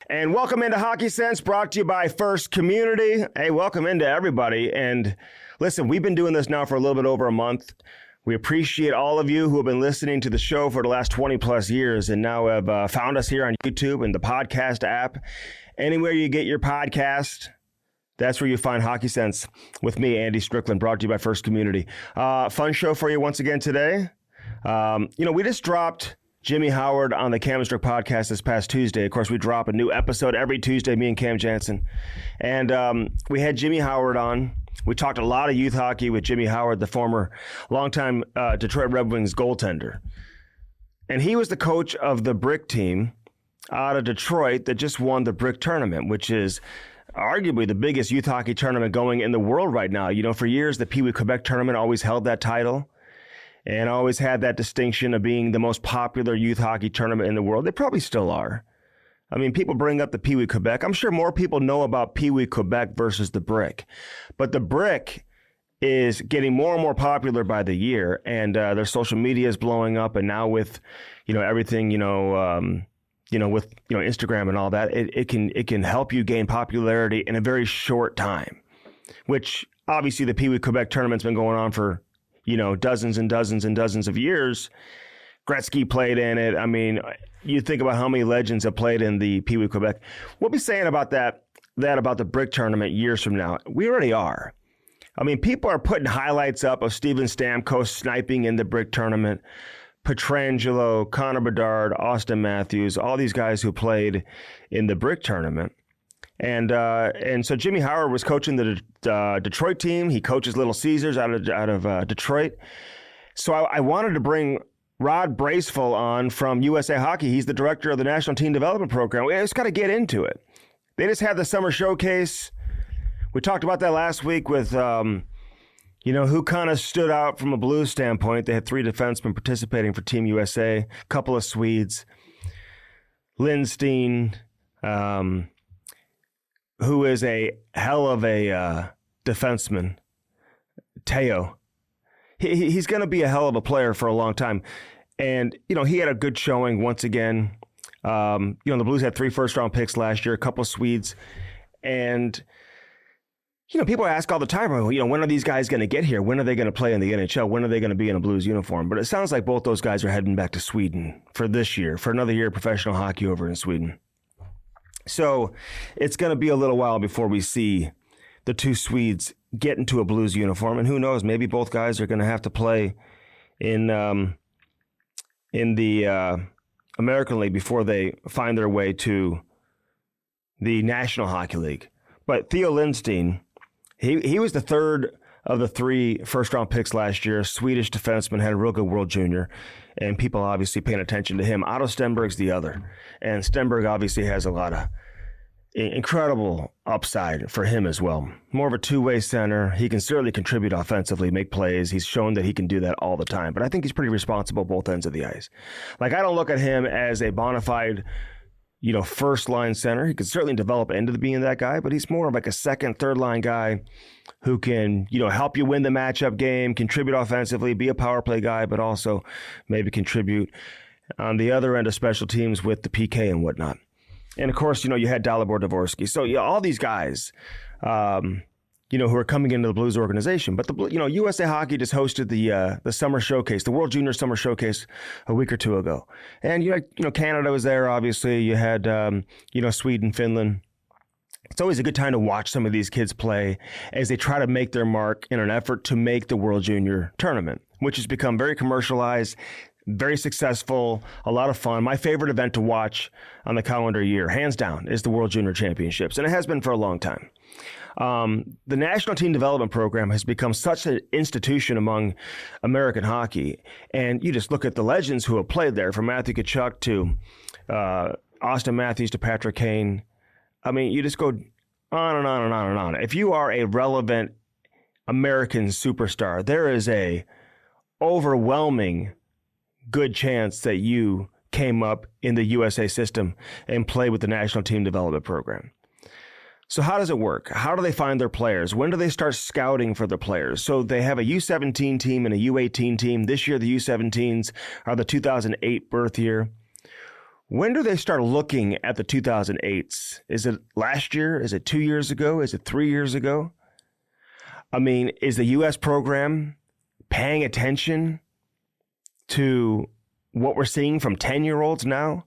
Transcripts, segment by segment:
And welcome into Hockey Sense, brought to you by First Community. Hey, welcome into everybody. And listen, we've been doing this now for a little bit over a month. We appreciate all of you who have been listening to the show for the last 20 plus years and now have found us here on YouTube and the podcast app. Anywhere you get your podcast, that's where you find Hockey Sense with me, Andy Strickland, brought to you by First Community. Fun show for you once again today. We just dropped Jimmy Howard on the Cam Strick podcast this past Tuesday. Of course, we drop a new episode every Tuesday, me and Cam Jansen. And we had Jimmy Howard on. We talked a lot of youth hockey with Jimmy Howard, the former longtime Detroit Red Wings goaltender. And he was the coach of the Brick team out of Detroit that just won the Brick tournament, which is arguably the biggest youth hockey tournament going in the world right now. You know, for years, the Pee Wee Quebec tournament always held that title and always had that distinction of being the most popular youth hockey tournament in the world. They probably still are. I mean, people bring up the Pee Wee Quebec. I'm sure more people know about Pee Wee Quebec versus the Brick. But the Brick is getting more and more popular by the year, and their social media is blowing up. And now with, everything, with Instagram and all that, it can help you gain popularity in a very short time, which obviously the Pee Wee Quebec tournament's been going on for dozens and dozens and dozens of years. Gretzky played in it. I mean, you think about how many legends have played in the Pee Wee Quebec. We'll be saying about that about the Brick tournament years from now. We already are. I mean, people are putting highlights up of Steven Stamkos sniping in the Brick tournament, Pietrangelo, Connor Bedard, Austin Matthews, all these guys who played in the Brick tournament. And so Jimmy Howard was coaching the Detroit team. He coaches Little Caesars out of Detroit. So I wanted to bring Rod Braceful on from USA Hockey. He's the director of the National Team Development Program. We just got to get into it. They just had the summer showcase. We talked about that last week with, who kind of stood out from a Blues standpoint. They had 3 defensemen participating for Team USA, a couple of Swedes. Lindstein, who is a hell of a defenseman. Teo. He's going to be a hell of a player for a long time. And, he had a good showing once again. The Blues had 3 first-round picks last year, a couple of Swedes. And, people ask all the time, when are these guys going to get here? When are they going to play in the NHL? When are they going to be in a Blues uniform? But it sounds like both those guys are heading back to Sweden for this year, for another year of professional hockey over in Sweden. So it's going to be a little while before we see the 2 Swedes get into a Blues uniform. And who knows, maybe both guys are going to have to play in the American League before they find their way to the National Hockey League. But Theo Lindstein, he was the third of the 3 first-round picks last year. Swedish defenseman, had a real good World Junior, and people obviously paying attention to him. Otto Stenberg's the other, and Stenberg obviously has a lot of incredible upside for him as well. More of a two-way center. He can certainly contribute offensively, make plays. He's shown that he can do that all the time, but I think he's pretty responsible both ends of the ice. Like, I don't look at him as a bona fide first-line center. He could certainly develop into being that guy, but he's more of like a second, third-line guy who can, help you win the matchup game, contribute offensively, be a power play guy, but also maybe contribute on the other end of special teams with the PK and whatnot. And, of course, you had Dalibor Dvorsky. So, all these guys, who are coming into the Blues organization. But, USA Hockey just hosted the summer showcase, the World Junior Summer Showcase a week or 2 ago. And, Canada was there, obviously. You had, Sweden, Finland. It's always a good time to watch some of these kids play as they try to make their mark in an effort to make the World Junior Tournament, which has become very commercialized, very successful, a lot of fun. My favorite event to watch on the calendar year, hands down, is the World Junior Championships, and it has been for a long time. The National Team Development Program has become such an institution among American hockey, and you just look at the legends who have played there, from Matthew Tkachuk to Austin Matthews to Patrick Kane. I mean, you just go on and on and on and on. If you are a relevant American superstar, there is a overwhelming good chance that you came up in the USA system and played with the National Team Development Program. So how does it work? How do they find their players? When do they start scouting for their players? So they have a U17 team and a U18 team. This year, the U17s are the 2008 birth year. When do they start looking at the 2008s? Is it last year? Is it 2 years ago? Is it 3 years ago? I mean, is the U.S. program paying attention to what we're seeing from 10-year-olds now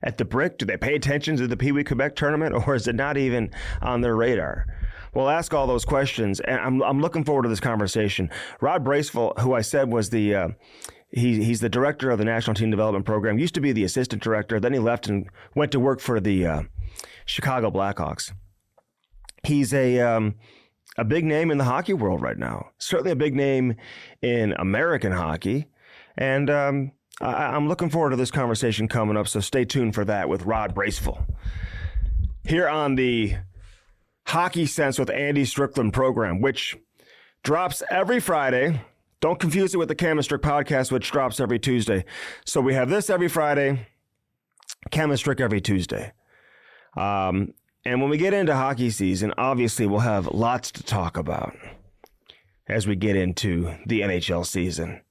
at the Brick? Do they pay attention to the Pee Wee Quebec tournament, or is it not even on their radar? We'll ask all those questions, and I'm looking forward to this conversation. Rod Braceful, who I said was he's the director of the National Team Development Program, used to be the assistant director, then he left and went to work for the Chicago Blackhawks. He's a big name in the hockey world right now, certainly a big name in American hockey, and I'm looking forward to this conversation coming up, so stay tuned for that with Rod Braceful. Here on the Hockey Sense with Andy Strickland program, which drops every Friday. Don't confuse it with the Cam and Strick podcast, which drops every Tuesday. So we have this every Friday, Cam and Strick every Tuesday. And when we get into hockey season, obviously we'll have lots to talk about as we get into the NHL season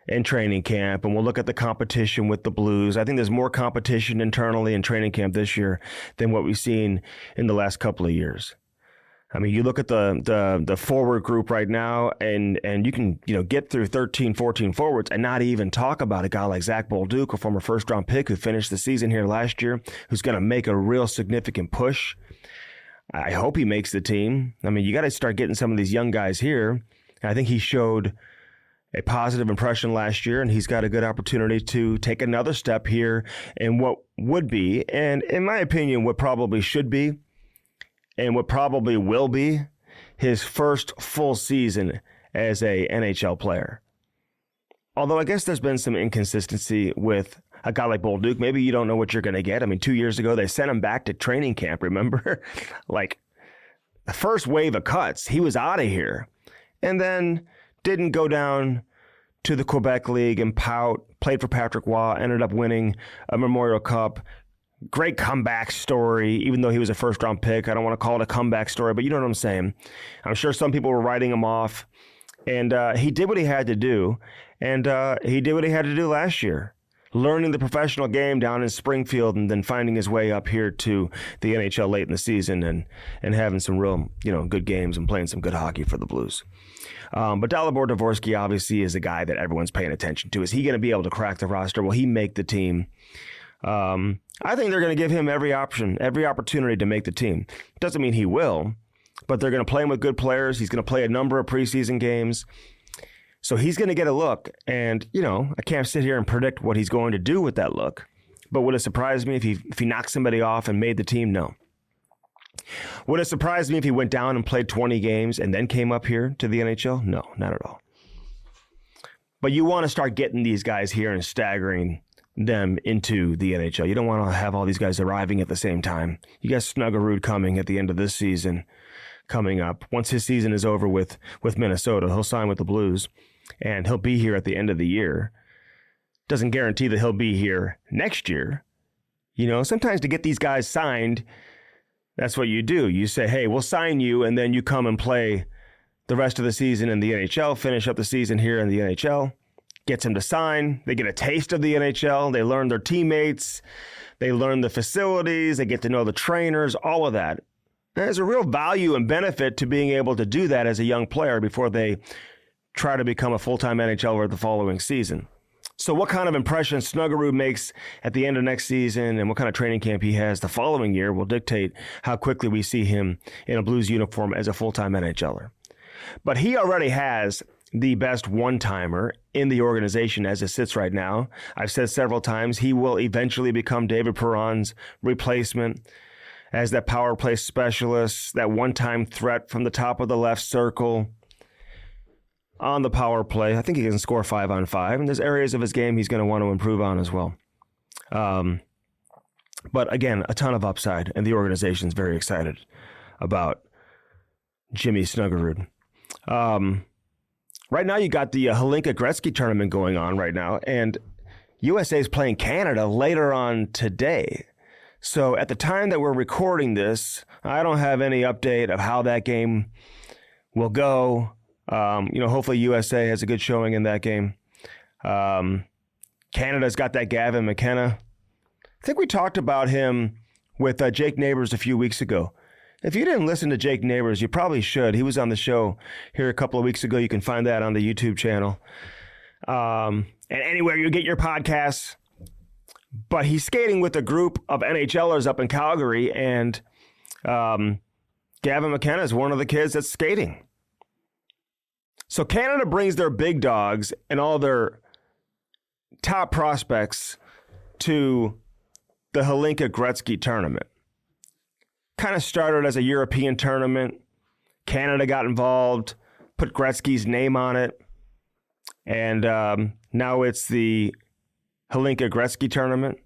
and training camp, and we'll look at the competition with the Blues. I think there's more competition internally in training camp this year than what we've seen in the last couple of years. I mean, you look at the forward group right now, and you can get through 13, 14 forwards and not even talk about a guy like Zach Bolduc, a former first-round pick who finished the season here last year, who's going to make a real significant push. I hope he makes the team. I mean, you got to start getting some of these young guys here. I think he showed a positive impression last year, and he's got a good opportunity to take another step here in what would be, and in my opinion, what probably should be, and what probably will be, his first full season as a NHL player. Although I guess there's been some inconsistency with a guy like Bolduc. Maybe you don't know what you're going to get. I mean, 2 years ago, they sent him back to training camp, remember? Like, the first wave of cuts, he was out of here. And then didn't go down to the Quebec League and pout, played for Patrick Waugh, ended up winning a Memorial Cup. Great comeback story, even though he was a first-round pick. I don't want to call it a comeback story, but you know what I'm saying. I'm sure some people were writing him off, and he did what he had to do, and he did what he had to do last year, learning the professional game down in Springfield and then finding his way up here to the NHL late in the season and having some real, good games and playing some good hockey for the Blues. But Dalibor Dvorsky obviously is a guy that everyone's paying attention to. Is he going to be able to crack the roster? Will he make the team? I think they're going to give him every opportunity to make the team. Doesn't mean he will, but they're going to play him with good players. He's going to play a number of preseason games. So he's going to get a look. And, I can't sit here and predict what he's going to do with that look. But would it surprise me if he knocked somebody off and made the team? No. Would it surprise me if he went down and played 20 games and then came up here to the NHL? No, not at all. But you want to start getting these guys here and staggering them into the NHL. You don't want to have all these guys arriving at the same time. You got Snuggerud coming at the end of this season coming up. Once his season is over with Minnesota, he'll sign with the Blues, and he'll be here at the end of the year. Doesn't guarantee that he'll be here next year. Sometimes to get these guys signed, that's what you do. You say, hey, we'll sign you, and then you come and play the rest of the season in the NHL, finish up the season here in the NHL, gets him to sign. They get a taste of the NHL. They learn their teammates. They learn the facilities. They get to know the trainers, all of that. There's a real value and benefit to being able to do that as a young player before they try to become a full-time NHLer the following season. So what kind of impression Snuggerud makes at the end of next season and what kind of training camp he has the following year will dictate how quickly we see him in a Blues uniform as a full-time NHLer. But he already has the best one-timer in the organization as it sits right now. I've said several times he will eventually become David Perron's replacement as that power play specialist, that one-time threat from the top of the left circle on the power play. I think he can score 5-on-5, and there's areas of his game he's going to want to improve on as well. But again, a ton of upside, and the organization's very excited about Jimmy Snuggerud. Right now, you got the Hlinka Gretzky tournament going on right now, and USA is playing Canada later on today. So at the time that we're recording this, I don't have any update of how that game will go. Hopefully USA has a good showing in that game. Canada's got that Gavin McKenna I think we talked about him with Jake Neighbors a few weeks ago. If you didn't listen to Jake Neighbors, you probably should. He was on the show here a couple of weeks ago. You can find that on the YouTube channel and anywhere you get your podcasts. But he's skating with a group of NHLers up in Calgary, and Gavin McKenna is one of the kids that's skating. So Canada brings their big dogs and all their top prospects to the Hlinka Gretzky tournament. Kind of started as a European tournament. Canada got involved, put Gretzky's name on it, and now it's the Hlinka Gretzky tournament,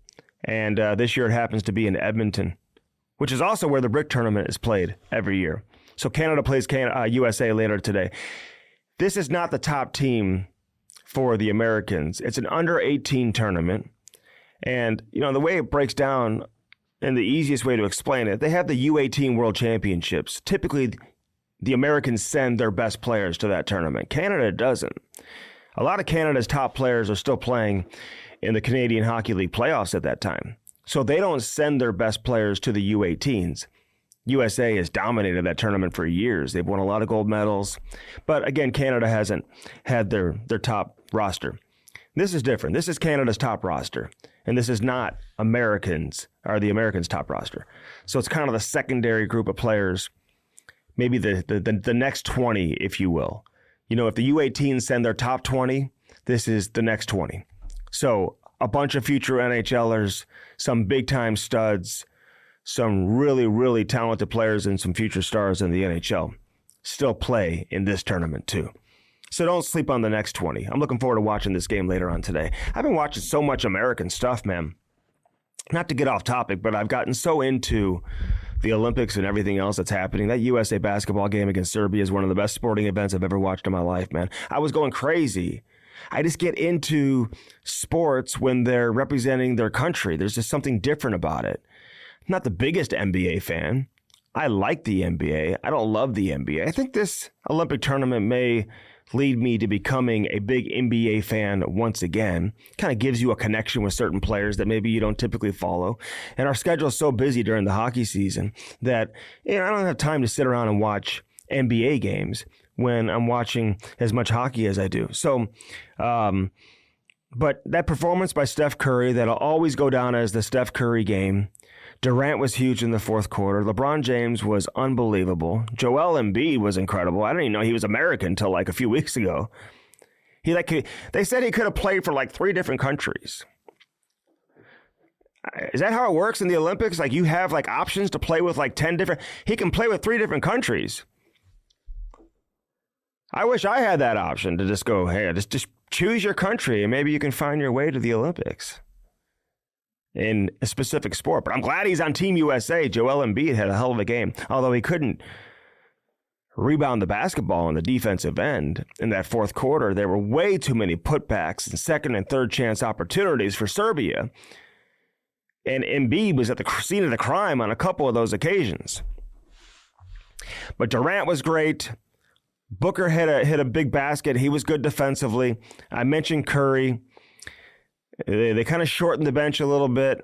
and this year it happens to be in Edmonton, which is also where the Brick tournament is played every year. So Canada plays USA later today. This is not the top team for the Americans. It's an under-18 tournament, and the way it breaks down, and the easiest way to explain it, they have the U18 World Championships. Typically, the Americans send their best players to that tournament. Canada doesn't. A lot of Canada's top players are still playing in the Canadian Hockey League playoffs at that time. So they don't send their best players to the U18s. USA has dominated that tournament for years. They've won a lot of gold medals. But again, Canada hasn't had their top roster. This is different. This is Canada's top roster. And this is not the Americans' top roster. So it's kind of the secondary group of players, maybe the next 20, if you will. If the U18s send their top 20, this is the next 20. So a bunch of future NHLers, some big-time studs, some really, really talented players, and some future stars in the NHL still play in this tournament too. So don't sleep on the next 20. I'm looking forward to watching this game later on today. I've been watching so much American stuff, man. Not to get off topic, but I've gotten so into the Olympics and everything else that's happening. That USA basketball game against Serbia is one of the best sporting events I've ever watched in my life, man. I was going crazy. I just get into sports when they're representing their country. There's just something different about it. I'm not the biggest NBA fan. I like the NBA. I don't love the NBA. I think this Olympic tournament may lead me to becoming a big NBA fan once again. Kind of gives you a connection with certain players that maybe you don't typically follow. And our schedule is so busy during the hockey season that I don't have time to sit around and watch NBA games when I'm watching as much hockey as I do. So, but that performance by Steph Curry, that'll always go down as the Steph Curry game. Durant was huge in the fourth quarter. LeBron James was unbelievable. Joel Embiid was incredible. I didn't even know he was American until like a few weeks ago. They said he could have played for like 3 different countries. Is that how it works in the Olympics? Like you have like options to play with like 10 different. He can play with 3 different countries. I wish I had that option to just go, hey, just choose your country and maybe you can find your way to the Olympics in a specific sport. But I'm glad he's on Team USA. Joel Embiid had a hell of a game, although he couldn't rebound the basketball on the defensive end in that fourth quarter. There were way too many putbacks and second and third chance opportunities for Serbia. And Embiid was at the scene of the crime on a couple of those occasions. But Durant was great. Booker hit a big basket. He was good defensively. I mentioned Curry. They kind of shortened the bench a little bit.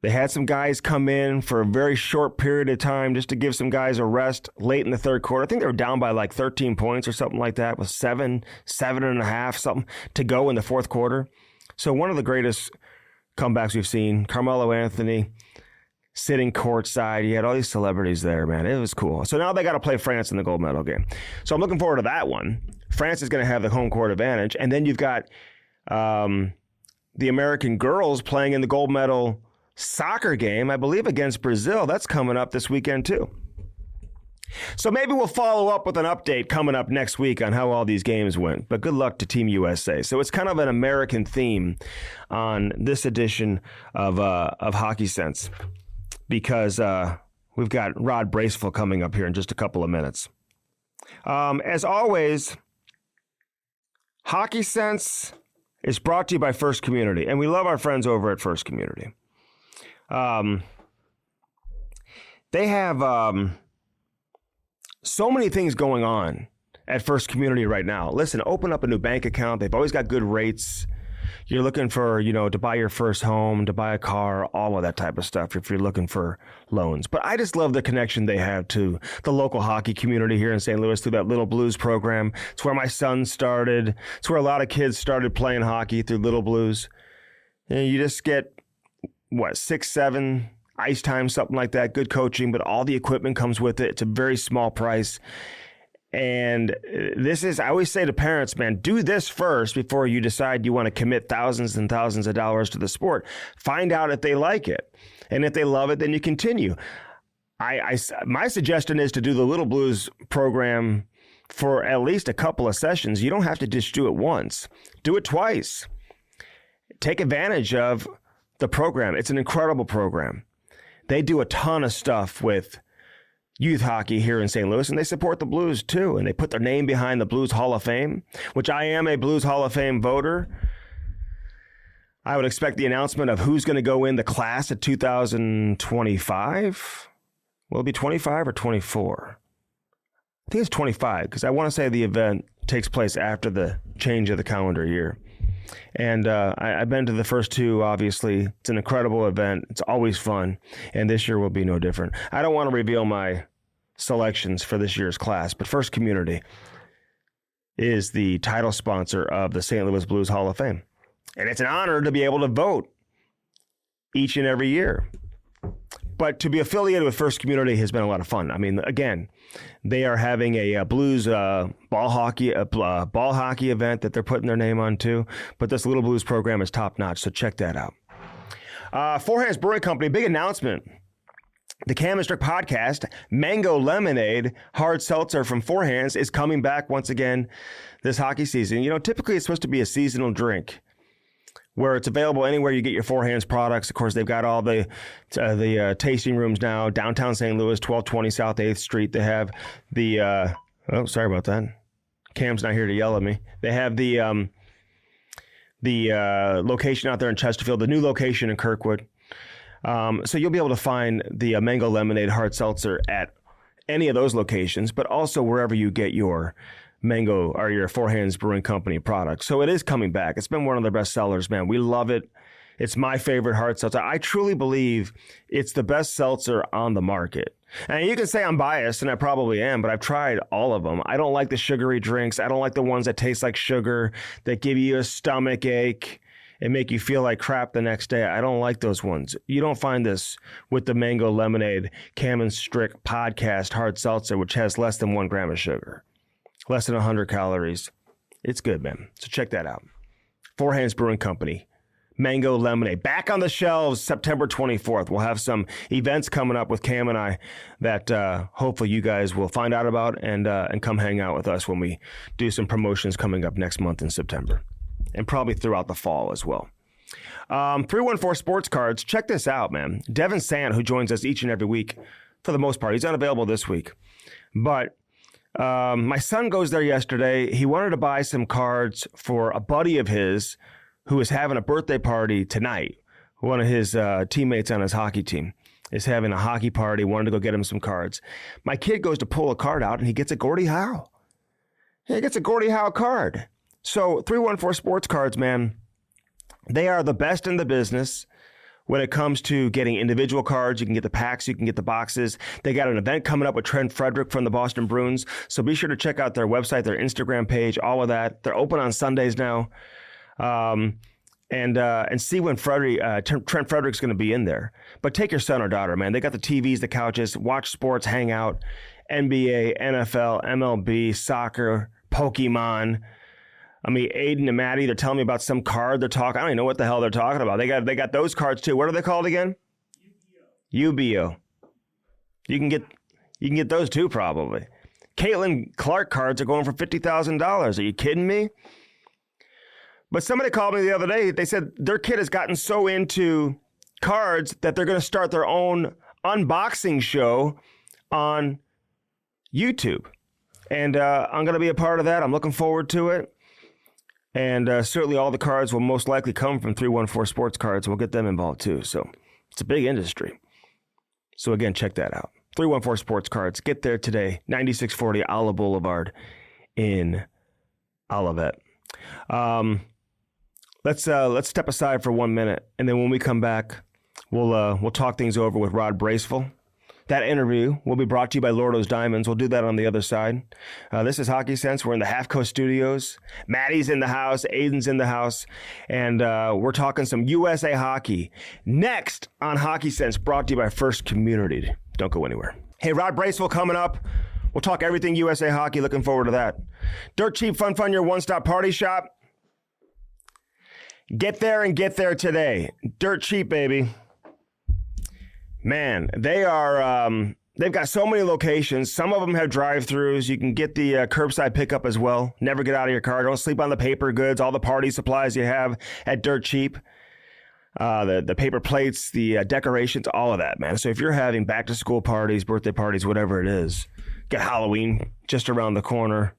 They had some guys come in for a very short period of time just to give some guys a rest late in the third quarter. I think they were down by like 13 points or something like that with 7.5, something to go in the fourth quarter. So one of the greatest comebacks we've seen. Carmelo Anthony sitting courtside. You had all these celebrities there, man. It was cool. So now they got to play France in the gold medal game. So I'm looking forward to that one. France is going to have the home court advantage. And then you've got the American girls playing in the gold medal soccer game, I believe, against Brazil. That's coming up this weekend, too. So maybe we'll follow up with an update coming up next week on how all these games went. But good luck to Team USA. So it's kind of an American theme on this edition of Hockey Sense because we've got Rod Braceful coming up here in just a couple of minutes. As always, Hockey Sense is brought to you by First Community, and we love our friends over at First Community. They have so many things going on at First Community right now. Listen, open up a new bank account. They've always got good rates. you're looking for, to buy your first home, to buy a car, all of that type of stuff if you're looking for loans. But I just love the connection they have to the local hockey community here in St. Louis through that Little Blues program. It's where my son started. It's where a lot of kids started playing hockey through Little Blues. And you just get, 6, 7 ice time, something like that, good coaching, but all the equipment comes with it. It's a very small price. And I always say to parents, man, do this first before you decide you want to commit thousands and thousands of dollars to the sport. Find out if they like it. And if they love it, then you continue. My suggestion is to do the Little Blues program for at least a couple of sessions. You don't have to just do it once. Do it twice. Take advantage of the program. It's an incredible program. They do a ton of stuff with youth hockey here in St. Louis, and they support the Blues too. And they put their name behind the Blues Hall of Fame, which I am a Blues Hall of Fame voter. I would expect the announcement of who's going to go in the class of 2025. Will it be 25 or 24? I think it's 25 because I want to say the event takes place after the change of the calendar year. And I've been to the first two, obviously. It's an incredible event. It's always fun. And this year will be no different. I don't want to reveal my selections for this year's class, but First Community is the title sponsor of the St. Louis Blues Hall of Fame. And it's an honor to be able to vote each and every year. But to be affiliated with First Community has been a lot of fun. I mean, again, they are having a Blues ball hockey event that they're putting their name on too. But this Little Blues program is top notch, so check that out. Four Hands Brewing Company, big announcement. The Cam and Strick podcast, Mango Lemonade Hard Seltzer from Four Hands is coming back once again this hockey season. Typically it's supposed to be a seasonal drink, where it's available anywhere you get your Four Hands products. Of course, they've got all the tasting rooms now. Downtown St. Louis, 1220 South 8th Street. They have the, sorry about that. Cam's not here to yell at me. They have the location out there in Chesterfield, the new location in Kirkwood. So you'll be able to find the Mango Lemonade Hard Seltzer at any of those locations, but also wherever you get your Mango or your Four Hands Brewing Company products. So it is coming back. It's been one of their best sellers, man. We love it. It's my favorite hard seltzer. I truly believe it's the best seltzer on the market. And you can say I'm biased, and I probably am, but I've tried all of them. I don't like the sugary drinks. I don't like the ones that taste like sugar, that give you a stomach ache and make you feel like crap the next day. I don't like those ones. You don't find this with the Mango Lemonade Cam and Strick podcast hard seltzer, which has less than 1 gram of sugar. Less than 100 calories. It's good, man. So check that out. Four Hands Brewing Company. Mango Lemonade. Back on the shelves September 24th. We'll have some events coming up with Cam and I that hopefully you guys will find out about and come hang out with us when we do some promotions coming up next month in September. And probably throughout the fall as well. 314 Sports Cards. Check this out, man. Devin Sant, who joins us each and every week, for the most part. He's unavailable this week. But my son goes there yesterday. He wanted to buy some cards for a buddy of his who is having a birthday party tonight. One of his teammates on his hockey team is having a hockey party, wanted to go get him some cards. My kid goes to pull a card out, and he gets a Gordie Howe. He gets a Gordie Howe card. So 314 Sports Cards, man, they are the best in the business. When it comes to getting individual cards, you can get the packs, you can get the boxes. They got an event coming up with Trent Frederick from the Boston Bruins. So be sure to check out their website, their Instagram page, all of that. They're open on Sundays now. And see when Trent Frederick's going to be in there. But take your son or daughter, man. They got the TVs, the couches, watch sports, hang out. NBA, NFL, MLB, soccer, Pokemon. I mean, Aiden and Maddie, they're telling me about some card they're talking. I don't even know what the hell they're talking about. They got those cards too. What are they called again? UBO. You can get those too probably. Caitlin Clark cards are going for $50,000. Are you kidding me? But somebody called me the other day. They said their kid has gotten so into cards that they're going to start their own unboxing show on YouTube. And I'm going to be a part of that. I'm looking forward to it. And certainly all the cards will most likely come from 314 Sports Cards. We'll get them involved too. So it's a big industry. So again, check that out. 314 Sports Cards. Get there today. 9640 Olive Boulevard in Olivet. Let's step aside for 1 minute, and then when we come back, we'll talk things over with Rod Braceful. That interview will be brought to you by Lordo's Diamonds. We'll do that on the other side. This is Hockey Sense. We're in the Half Coast Studios. Maddie's in the house. Aiden's in the house. And we're talking some USA hockey. Next on Hockey Sense, brought to you by First Community. Don't go anywhere. Hey, Rod Braceful coming up. We'll talk everything USA hockey. Looking forward to that. Dirt Cheap Fun Fun, your one-stop party shop. Get there and get there today. Dirt cheap, baby. Man, they are, they've got so many locations. Some of them have drive-thrus. You can get the curbside pickup as well. Never get out of your car. Don't sleep on the paper goods, all the party supplies you have at Dirt Cheap. The paper plates, the decorations, all of that, man. So if you're having back-to-school parties, birthday parties, whatever it is, get Halloween just around the corner.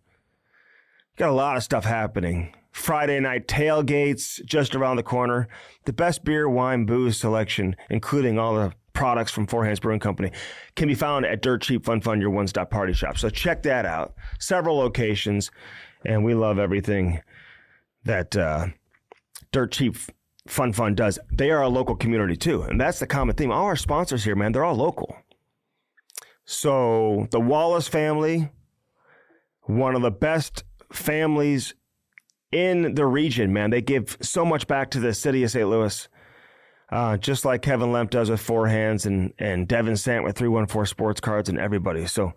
Got a lot of stuff happening. Friday night tailgates just around the corner. The best beer, wine, booze selection, including all the products from Four Hands Brewing Company, can be found at Dirt Cheap Fun Fun, your one-stop party shop. So check that out. Several locations, and we love everything that Dirt Cheap Fun Fun does. They are a local community too, and that's the common theme. All our sponsors here, man, they're all local. So the Wallace family, one of the best families in the region, man. They give so much back to the city of St. Louis, just like Kevin Lemp does with Four Hands and Devin Sant with 314 Sports Cards and everybody. So,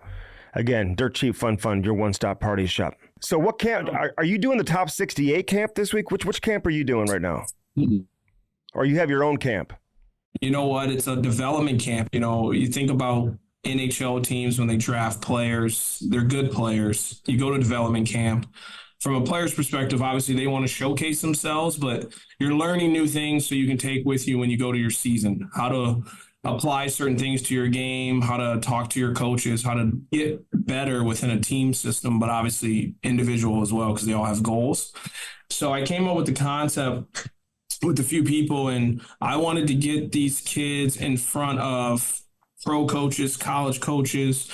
again, Dirt Cheap Fun Fun, your one-stop party shop. So what camp, are you doing the top 68 camp this week? Which camp are you doing right now? Or you have your own camp? You know what? It's a development camp. You know, you think about NHL teams when they draft players, they're good players. You go to development camp. From a player's perspective, obviously they want to showcase themselves, but you're learning new things so you can take with you when you go to your season, how to apply certain things to your game, how to talk to your coaches, how to get better within a team system, but obviously individual as well, because they all have goals. So I came up with the concept with a few people, and I wanted to get these kids in front of pro coaches, college coaches,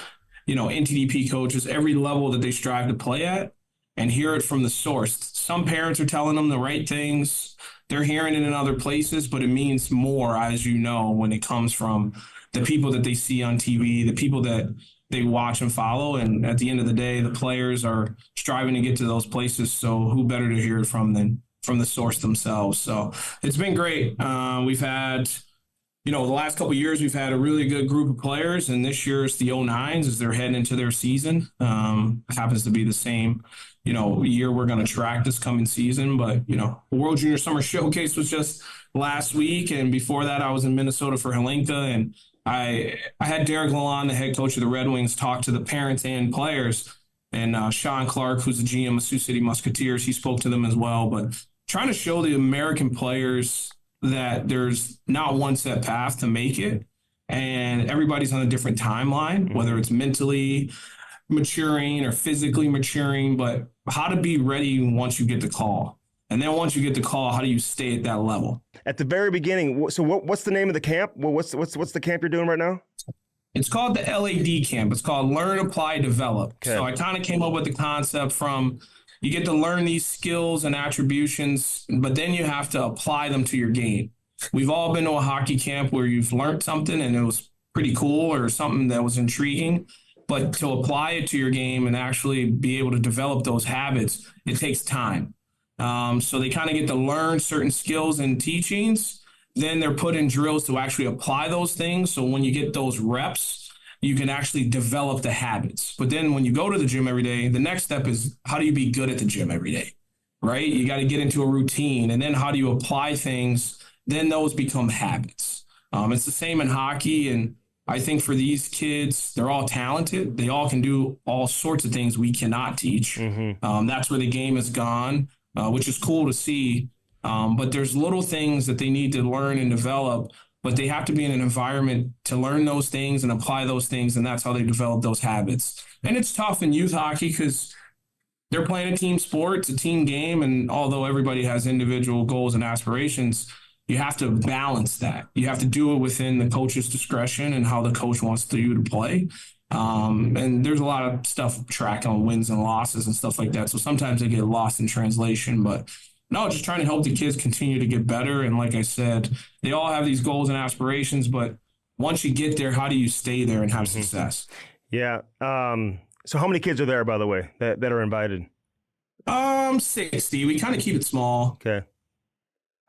NTDP coaches, every level that they strive to play at, and hear it from the source. Some parents are telling them the right things. They're hearing it in other places, but it means more, as you know, when it comes from the people that they see on TV, the people that they watch and follow. And at the end of the day, the players are striving to get to those places. So who better to hear it from than from the source themselves? So it's been great. We've had, the last couple of years, we've had a really good group of players, and this year it's the 09s as they're heading into their season. It happens to be the same year we're going to track this coming season. But, World Junior Summer Showcase was just last week. And before that, I was in Minnesota for Helenka. And I had Derek Lalonde, the head coach of the Red Wings, talk to the parents and players. And Sean Clark, who's the GM of Sioux City Musketeers, he spoke to them as well. But trying to show the American players that there's not one set path to make it. And everybody's on a different timeline, whether it's mentally maturing or physically maturing, but how to be ready once you get the call. And then once you get the call, how do you stay at that level? At the very beginning, so what's the name of the camp? What's the camp you're doing right now? It's called the LAD camp. It's called Learn, Apply, Develop. Okay. So I kind of came up with the concept from you get to learn these skills and attributions, but then you have to apply them to your game. We've all been to a hockey camp where you've learned something and it was pretty cool or something that was intriguing. But to apply it to your game and actually be able to develop those habits, it takes time. So they kind of get to learn certain skills and teachings. Then they're put in drills to actually apply those things. So when you get those reps, you can actually develop the habits. But then when you go to the gym every day, the next step is how do you be good at the gym every day, right? You got to get into a routine. And then how do you apply things? Then those become habits. It's the same in hockey. And I think for these kids, they're all talented. They all can do all sorts of things we cannot teach. Mm-hmm. That's where the game has gone, which is cool to see. But there's little things that they need to learn and develop, but they have to be in an environment to learn those things and apply those things. And that's how they develop those habits. And it's tough in youth hockey because they're playing a team sport. It's a team game. And although everybody has individual goals and aspirations, you have to balance that. You have to do it within the coach's discretion and how the coach wants you to play. And there's a lot of stuff track on wins and losses and stuff like that. So sometimes they get lost in translation, but No, just trying to help the kids continue to get better. And like I said, they all have these goals and aspirations, but once you get there, how do you stay there and have success? Yeah. So how many kids are there, by the way, that are invited? 60. We kind of keep it small. Okay.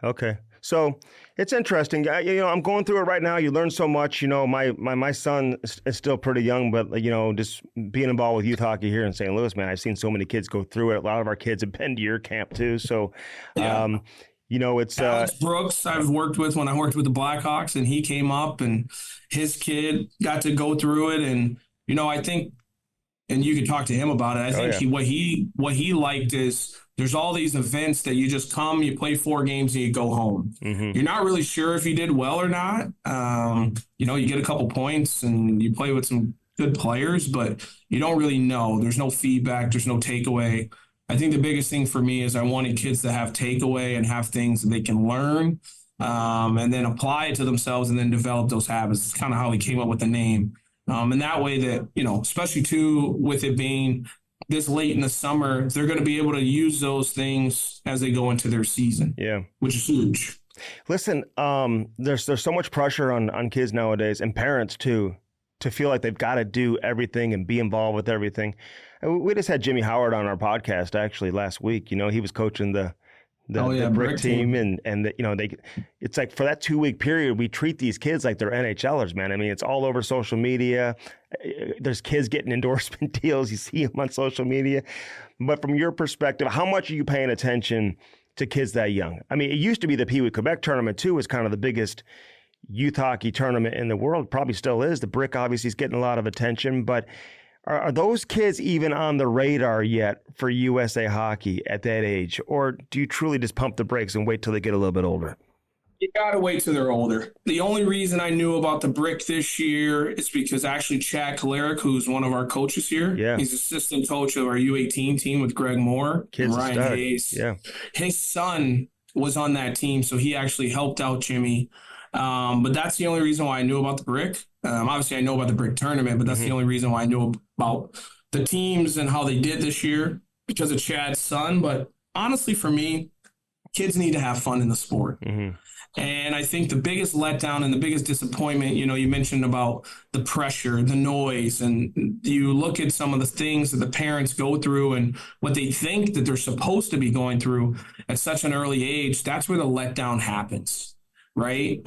Okay. So it's interesting. I'm going through it right now. You learn so much. My son is still pretty young, but just being involved with youth hockey here in St. Louis, man, I've seen so many kids go through it. A lot of our kids have been to your camp too. So, Yeah. It's Alex Brooks I've worked with when I worked with the Blackhawks, and he came up and his kid got to go through it. And, I think, and you could talk to him about it. I think what he liked is there's all these events that you just come, you play 4 games, and you go home. You're not really sure if you did well or not. You get a couple points and you play with some good players, but you don't really know. There's no feedback. There's no takeaway. I think the biggest thing for me is I wanted kids to have takeaway and have things that they can learn, and then apply it to themselves and then develop those habits. It's kind of how we came up with the name. And that way that, especially too, with it being this late in the summer, they're going to be able to use those things as they go into their season. Yeah. Which is huge. Listen, there's so much pressure on kids nowadays, and parents too, to feel like they've got to do everything and be involved with everything. We just had Jimmy Howard on our podcast actually last week. He was coaching the brick team, and it's like for that 2-week period, we treat these kids like they're NHLers, man. I mean, it's all over social media. There's kids getting endorsement deals. You see them on social media. But from your perspective, how much are you paying attention to kids that young? I mean, it used to be the Pee Wee Quebec tournament too was kind of the biggest youth hockey tournament in the world. Probably still is. The brick obviously is getting a lot of attention, but are those kids even on the radar yet for USA Hockey at that age? Or do you truly just pump the brakes and wait till they get a little bit older? You got to wait till they're older. The only reason I knew about the brick this year is because actually Chad Kalarick, who's one of our coaches here, he's assistant coach of our U18 team with Greg Moore and Ryan Hayes. Yeah. His son was on that team, so he actually helped out Jimmy. But that's the only reason why I knew about the brick. Obviously, I know about the brick tournament, but that's the only reason why I knew about the teams and how they did this year because of Chad's son. But honestly, for me, kids need to have fun in the sport. And I think the biggest letdown and the biggest disappointment, you mentioned about the pressure, the noise, and you look at some of the things that the parents go through and what they think that they're supposed to be going through at such an early age. That's where the letdown happens, right?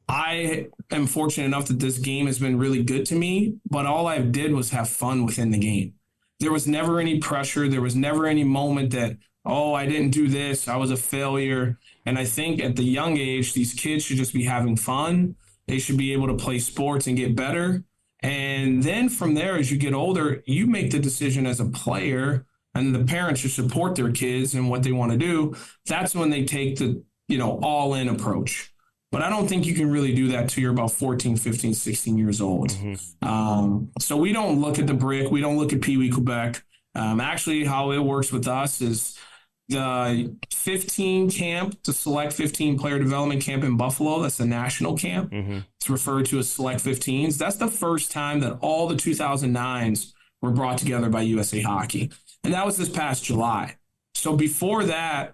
I am fortunate enough that this game has been really good to me, but all I did was have fun within the game. There was never any pressure. There was never any moment that, I didn't do this, I was a failure. And I think at the young age, these kids should just be having fun. They should be able to play sports and get better. And then from there, as you get older, you make the decision as a player, and the parents should support their kids and what they want to do. That's when they take the, all-in approach. But I don't think you can really do that till you're about 14, 15, 16 years old. So we don't look at the brick. We don't look at Pee Wee Quebec. Actually, how it works with us is the 15 camp, the Select 15 player development camp in Buffalo. That's the national camp. It's referred to as Select 15s. That's the first time that all the 2009s were brought together by USA Hockey. And that was this past July. So before that,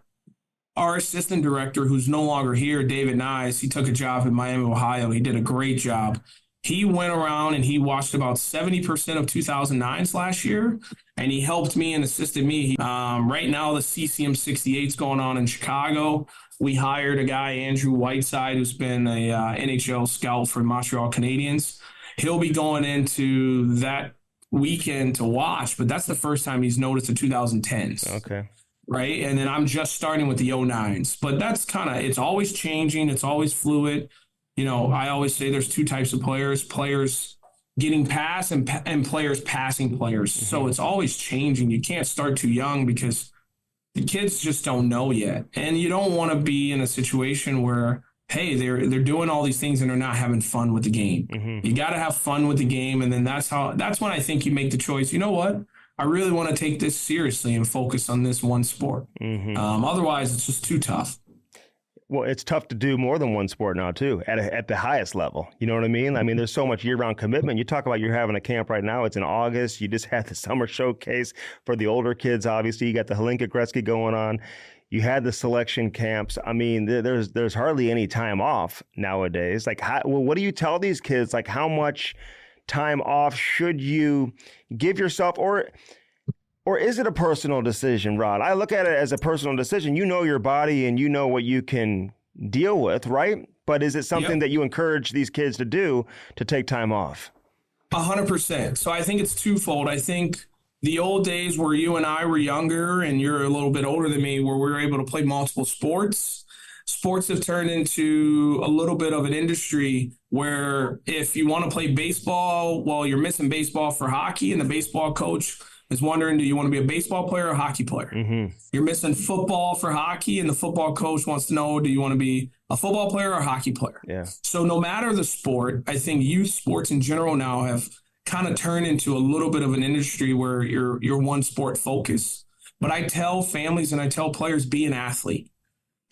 our assistant director, who's no longer here, David Nyes, he took a job in Miami, Ohio. He did a great job. He went around and he watched about 70% of 2009s last year, and he helped me and assisted me. Right now, the CCM 68 is going on in Chicago. We hired a guy, Andrew Whiteside, who's been a NHL scout for Montreal Canadiens. He'll be going into that weekend to watch, but that's the first time he's noticed the 2010s. Okay. Right. And then I'm just starting with the 09s, but that's it's always changing. It's always fluid. I always say there's 2 types of players getting past and players passing players. So it's always changing. You can't start too young because the kids just don't know yet. And you don't want to be in a situation where, hey, they're doing all these things and they're not having fun with the game. You got to have fun with the game. And then that's when I think you make the choice. You know what? I really want to take this seriously and focus on this one sport. Otherwise, it's just too tough. Well, it's tough to do more than one sport now, too, at the highest level. You know what I mean? I mean, there's so much year-round commitment. You talk about you're having a camp right now. It's in August. You just had the summer showcase for the older kids, obviously. You got the Hlinka Gretzky going on. You had the selection camps. I mean, there's hardly any time off nowadays. Like, what do you tell these kids? Like, how much time off should you give yourself, or is it a personal decision, Rod? I look at it as a personal decision. You know your body and you know what you can deal with, right? But is it something that you encourage these kids to do, to take time off? 100%. So I think it's twofold. I think the old days where you and I were younger, and you're a little bit older than me, where we were able to play multiple sports have turned into a little bit of an industry where if you want to play baseball, well, you're missing baseball for hockey, and the baseball coach is wondering, do you want to be a baseball player or a hockey player? Mm-hmm. You're missing football for hockey, and the football coach wants to know, do you want to be a football player or a hockey player? Yeah. So no matter the sport, I think youth sports in general now have kind of turned into a little bit of an industry where you're one sport focus. But I tell families and I tell players, be an athlete.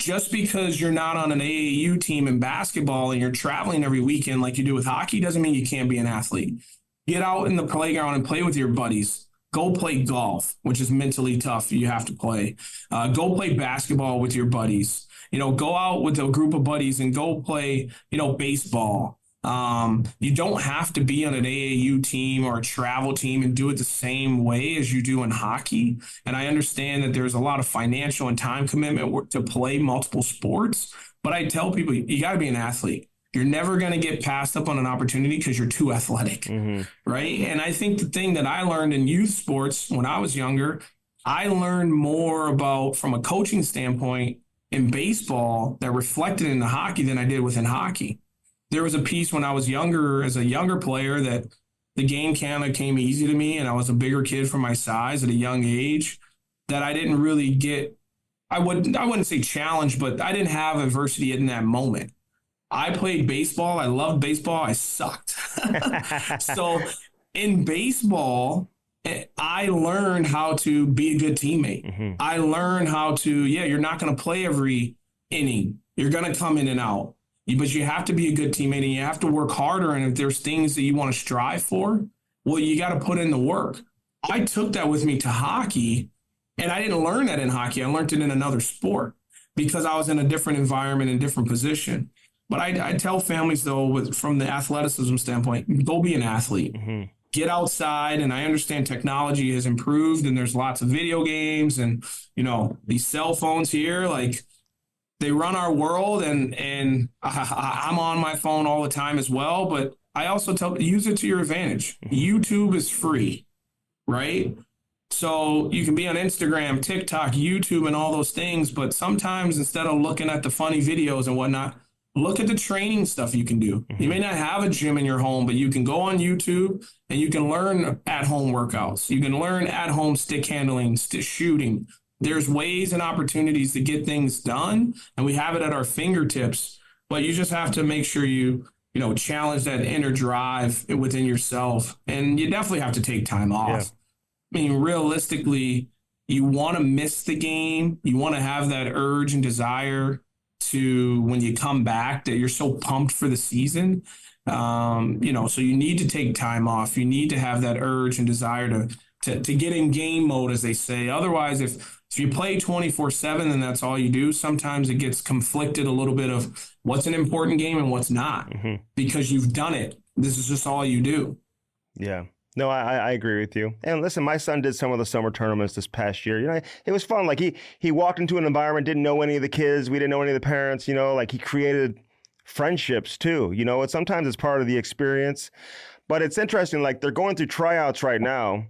Just because you're not on an AAU team in basketball and you're traveling every weekend like you do with hockey doesn't mean you can't be an athlete. Get out in the playground and play with your buddies. Go play golf, which is mentally tough. You have to play. Go play basketball with your buddies. Go out with a group of buddies and go play, baseball. You don't have to be on an AAU team or a travel team and do it the same way as you do in hockey. And I understand that there's a lot of financial and time commitment to play multiple sports. But I tell people, you got to be an athlete. You're never going to get passed up on an opportunity because you're too athletic, right? And I think the thing that I learned in youth sports when I was younger, I learned more about, from a coaching standpoint, in baseball that reflected in the hockey than I did within hockey. There was a piece when I was younger, as a younger player, that the game kind of came easy to me, and I was a bigger kid for my size at a young age, that I didn't really get, I wouldn't say challenged, but I didn't have adversity in that moment. I played baseball. I loved baseball. I sucked. So in baseball, I learned how to be a good teammate. I learned how to, you're not going to play every inning. You're going to come in and out. But you have to be a good teammate, and you have to work harder. And if there's things that you want to strive for, well, you got to put in the work. I took that with me to hockey, and I didn't learn that in hockey. I learned it in another sport because I was in a different environment and different position. But I tell families, though, from the athleticism standpoint, go be an athlete. Get outside. And I understand technology has improved, and there's lots of video games and, these cell phones here, like, they run our world, and I'm on my phone all the time as well. But I also tell, use it to your advantage. YouTube is free, right? So you can be on Instagram, TikTok, YouTube, and all those things. But sometimes instead of looking at the funny videos and whatnot, look at the training stuff you can do. You may not have a gym in your home, but you can go on YouTube and you can learn at-home workouts. You can learn at-home stick handling, stick shooting. There's ways and opportunities to get things done, and we have it at our fingertips. But you just have to make sure you challenge that inner drive within yourself, and you definitely have to take time off. I mean, realistically, you want to miss the game. You want to have that urge and desire to, when you come back, that you're so pumped for the season. So you need to take time off. You need to have that urge and desire to get in game mode, as they say. Otherwise, if you play 24/7 and that's all you do, sometimes it gets conflicted a little bit of what's an important game and what's not, because you've done it. This is just all you do. Yeah. No, I agree with you. And listen, my son did some of the summer tournaments this past year. It was fun. Like he walked into an environment, didn't know any of the kids. We didn't know any of the parents, like he created friendships too. Sometimes it's part of the experience. But it's interesting, like they're going through tryouts right now.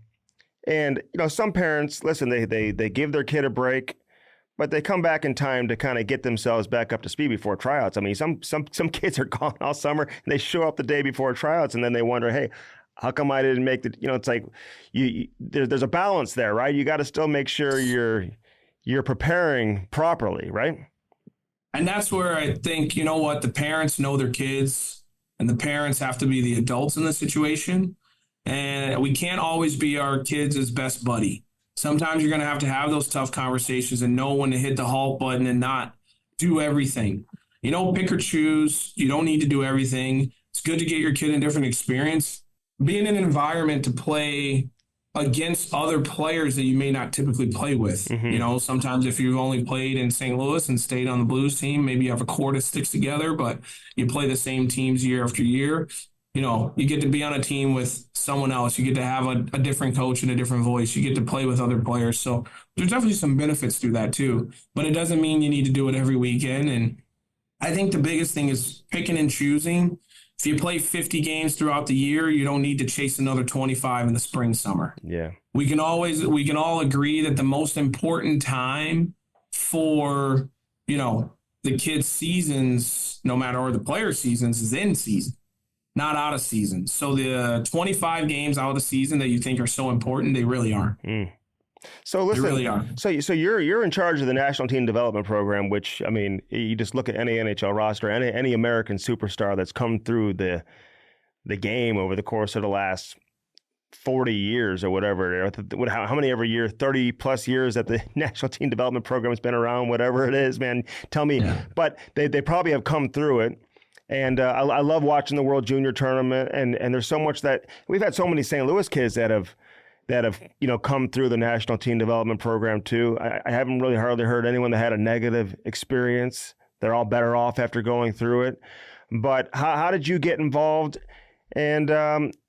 And, some parents, listen, they give their kid a break, but they come back in time to kind of get themselves back up to speed before tryouts. I mean, some kids are gone all summer and they show up the day before tryouts, and then they wonder, hey, how come I didn't make the, it's like there's a balance there, right? You got to still make sure you're preparing properly, right? And that's where I think, the parents know their kids, and the parents have to be the adults in the situation. And we can't always be our kids' best buddy. Sometimes you're going to have those tough conversations and know when to hit the halt button and not do everything. Pick or choose. You don't need to do everything. It's good to get your kid a different experience. Be in an environment to play against other players that you may not typically play with. Mm-hmm. Sometimes if you've only played in St. Louis and stayed on the Blues team, maybe you have a core that sticks together, but you play the same teams year after year. You get to be on a team with someone else. You get to have a different coach and a different voice. You get to play with other players. So there's definitely some benefits through that too, but it doesn't mean you need to do it every weekend. And I think the biggest thing is picking and choosing. If you play 50 games throughout the year, you don't need to chase another 25 in the spring, summer. Yeah. We can all agree that the most important time for, the kids' seasons, no matter or the player seasons, is in season, not out of season. So the 25 games out of the season that you think are so important, they really aren't. So listen, they really are. So you're in charge of the National Team Development Program, which, I mean, you just look at any NHL roster, any American superstar that's come through the game over the course of the last 40 years or whatever. How many every year? 30 plus years that the National Team Development Program has been around, whatever it is, man. Tell me. Yeah. But they probably have come through it. And I love watching the World Junior Tournament. And there's so much that we've had so many St. Louis kids that have come through the National Team Development Program too. I haven't really hardly heard anyone that had a negative experience. They're all better off after going through it. But how did you get involved, and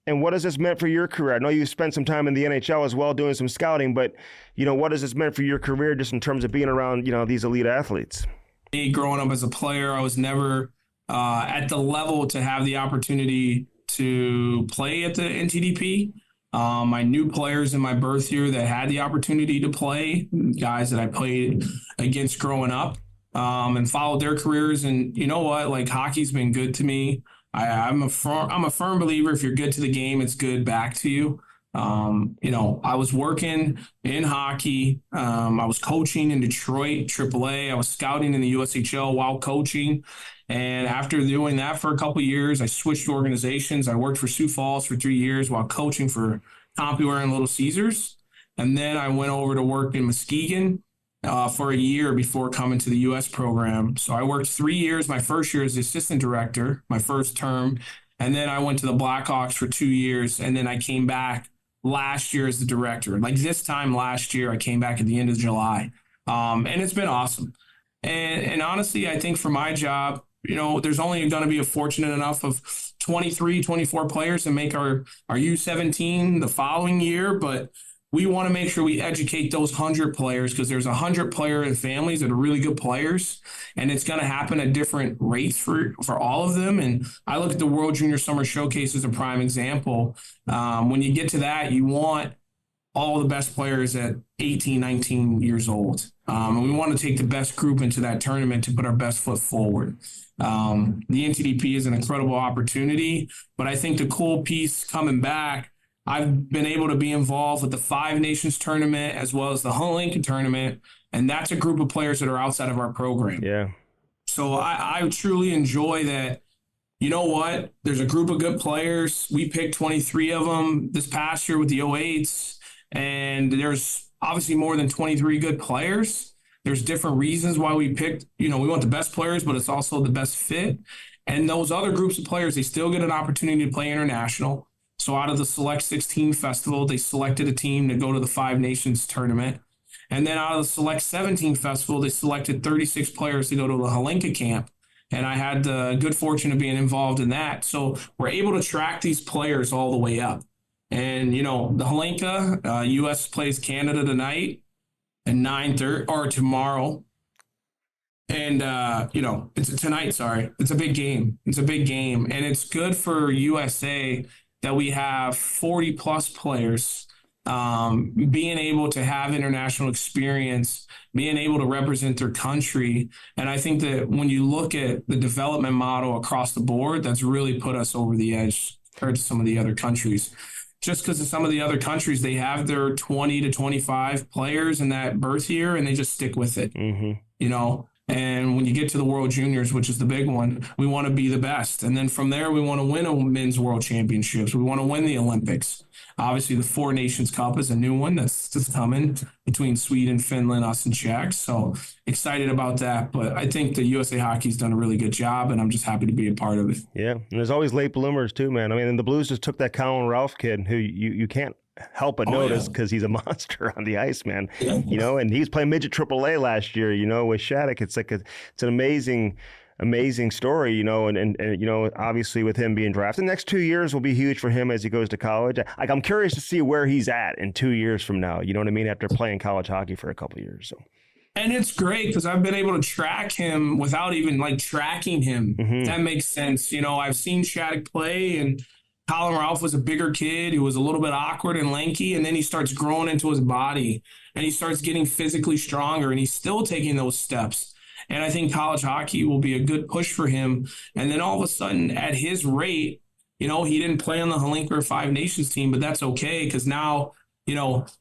what has this meant for your career? I know you spent some time in the NHL as well doing some scouting, but what has this meant for your career just in terms of being around these elite athletes? Me growing up as a player, I was never at the level to have the opportunity to play at the NTDP. I knew players in my birth year that had the opportunity to play, guys that I played against growing up, and followed their careers. And you know what? Like, hockey's been good to me. I'm a firm believer. If you're good to the game, it's good back to you. I was working in hockey. I was coaching in Detroit, AAA. I was scouting in the USHL while coaching. And after doing that for a couple of years, I switched organizations. I worked for Sioux Falls for 3 years while coaching for CompuWare and Little Caesars. And then I went over to work in Muskegon for a year before coming to the U.S. program. So I worked 3 years. My first year as the assistant director, my first term. And then I went to the Blackhawks for 2 years. And then I came back last year as the director. Like this time last year, I came back at the end of July. And it's been awesome. And honestly, I think for my job, there's only going to be a fortunate enough of 23, 24 players to make our U17 the following year. But we want to make sure we educate those 100 players, because there's 100 player and families that are really good players, and it's going to happen at different rates for all of them. And I look at the World Junior Summer Showcase as a prime example. When you get to that, you want all the best players at 18, 19 years old. And we want to take the best group into that tournament to put our best foot forward. The NTDP is an incredible opportunity, but I think the cool piece coming back, I've been able to be involved with the Five Nations tournament as well as the Lincoln tournament, and that's a group of players that are outside of our program. Yeah. So I truly enjoy that. You know what? There's a group of good players. We picked 23 of them this past year with the 08s, and there's obviously more than 23 good players. There's different reasons why we picked, we want the best players, but it's also the best fit. And those other groups of players, they still get an opportunity to play international. So out of the Select 16 Festival, they selected a team to go to the Five Nations tournament. And then out of the Select 17 Festival, they selected 36 players to go to the Halinka camp. And I had the good fortune of being involved in that. So we're able to track these players all the way up. And, the Halinka, U.S. plays Canada tonight at 9:30 or tomorrow. And, it's tonight, sorry. It's a big game. It's a big game. And it's good for USA that we have 40 plus players being able to have international experience, being able to represent their country. And I think that when you look at the development model across the board, that's really put us over the edge compared to some of the other countries. Just because of some of the other countries, they have their 20 to 25 players in that birth year, and they just stick with it, And when you get to the World Juniors, which is the big one, we want to be the best. And then from there, we want to win a men's world championships. We want to win the Olympics. Obviously, the Four Nations Cup is a new one that's coming between Sweden, Finland, us, and Czech. So excited about that. But I think the USA Hockey's done a really good job, and I'm just happy to be a part of it. Yeah, and there's always late bloomers too, man. I mean, and the Blues just took that Colin Ralph kid who you can't help but Oh, notice yeah. because he's a monster on the ice, man. Yeah. And he was playing midget AAA last year, with Shattuck. It's like it's an amazing story, and obviously with him being drafted, the next 2 years will be huge for him as he goes to college. Like, I'm curious to see where he's at in 2 years from now, you know what I mean, after playing college hockey for a couple of years. So. And it's great because I've been able to track him without even like tracking him. Mm-hmm. That makes sense. I've seen Shattuck play, and Colin Ralph was a bigger kid who was a little bit awkward and lanky, and then he starts growing into his body and he starts getting physically stronger, and he's still taking those steps. And I think college hockey will be a good push for him. And then all of a sudden, at his rate, he didn't play on the Holinker Five Nations team, but that's okay because now,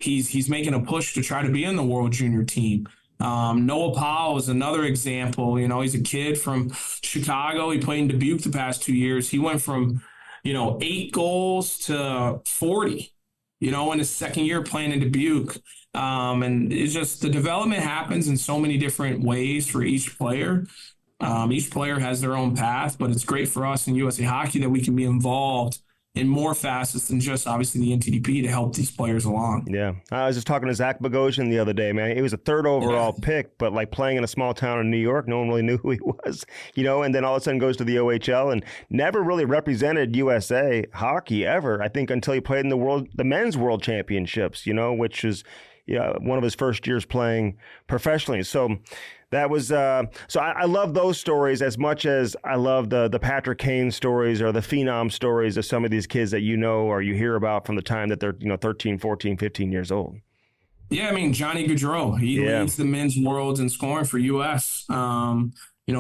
he's making a push to try to be in the World Junior team. Noah Powell is another example. He's a kid from Chicago. He played in Dubuque the past 2 years. He went from, 8 goals to 40, in his second year playing in Dubuque. And it's just the development happens in so many different ways for each player. Each player has their own path, but it's great for us in USA Hockey that we can be involved in more facets than just obviously the NTDP to help these players along. Yeah. I was just talking to Zach Bogosian the other day, man. He was a third overall pick, but like playing in a small town in New York, no one really knew who he was, and then all of a sudden goes to the OHL and never really represented USA hockey ever, I think, until he played in the men's world championships, which is one of his first years playing professionally. So that was so I love those stories as much as I love the Patrick Kane stories or the phenom stories of some of these kids that or you hear about from the time that they're 13, 14, 15 years old. Yeah, I mean, Johnny Gaudreau, he leads the men's worlds in scoring for U.S.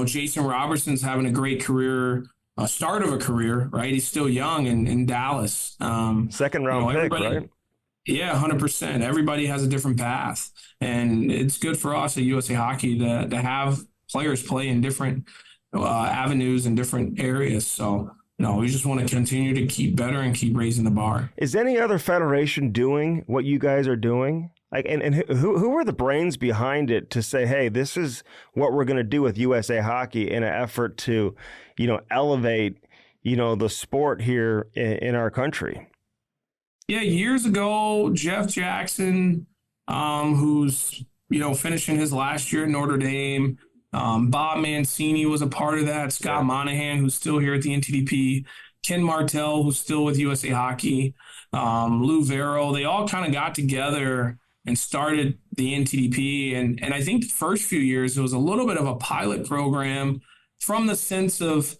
Jason Robertson's having a great career, start of a career, right? He's still young in Dallas. Second round pick, right? Yeah, 100%. Everybody has a different path. And it's good for us at USA Hockey to have players play in different avenues and different areas. So, we just want to continue to keep better and keep raising the bar. Is any other federation doing what you guys are doing? Like, and who are the brains behind it to say, hey, this is what we're going to do with USA Hockey in an effort to, elevate, the sport here in our country? Yeah, years ago, Jeff Jackson, who's, finishing his last year at Notre Dame. Bob Mancini was a part of that. Scott Monahan, who's still here at the NTDP. Ken Martell, who's still with USA Hockey. Lou Vero. They all kind of got together and started the NTDP. And I think the first few years, it was a little bit of a pilot program from the sense of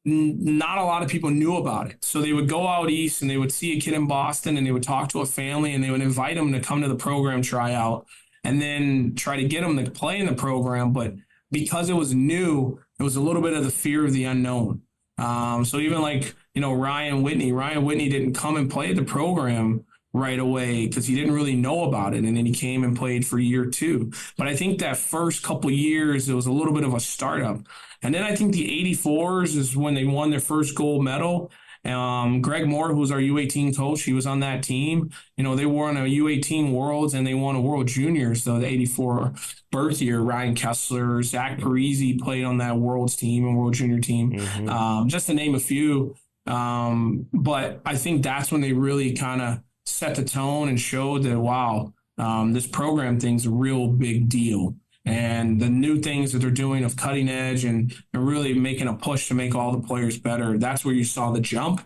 not a lot of people knew about it. So they would go out east and they would see a kid in Boston and they would talk to a family and they would invite them to come to the program tryout and then try to get them to play in the program. But because it was new, it was a little bit of the fear of the unknown. So even like, Ryan Whitney didn't come and play the program right away because he didn't really know about it. And then he came and played for year 2. But I think that first couple years, it was a little bit of a startup. And then I think the 84s is when they won their first gold medal. Greg Moore, who was our U18 coach, he was on that team. They won a U18 Worlds and they won a World Juniors. So the 84 birth year, Ryan Kessler, Zach Parisi played on that Worlds team and World Junior team, just to name a few. But I think that's when they really kind of set the tone and showed that, wow, this program thing's a real big deal. And the new things that they're doing of cutting edge and really making a push to make all the players better, that's where you saw the jump.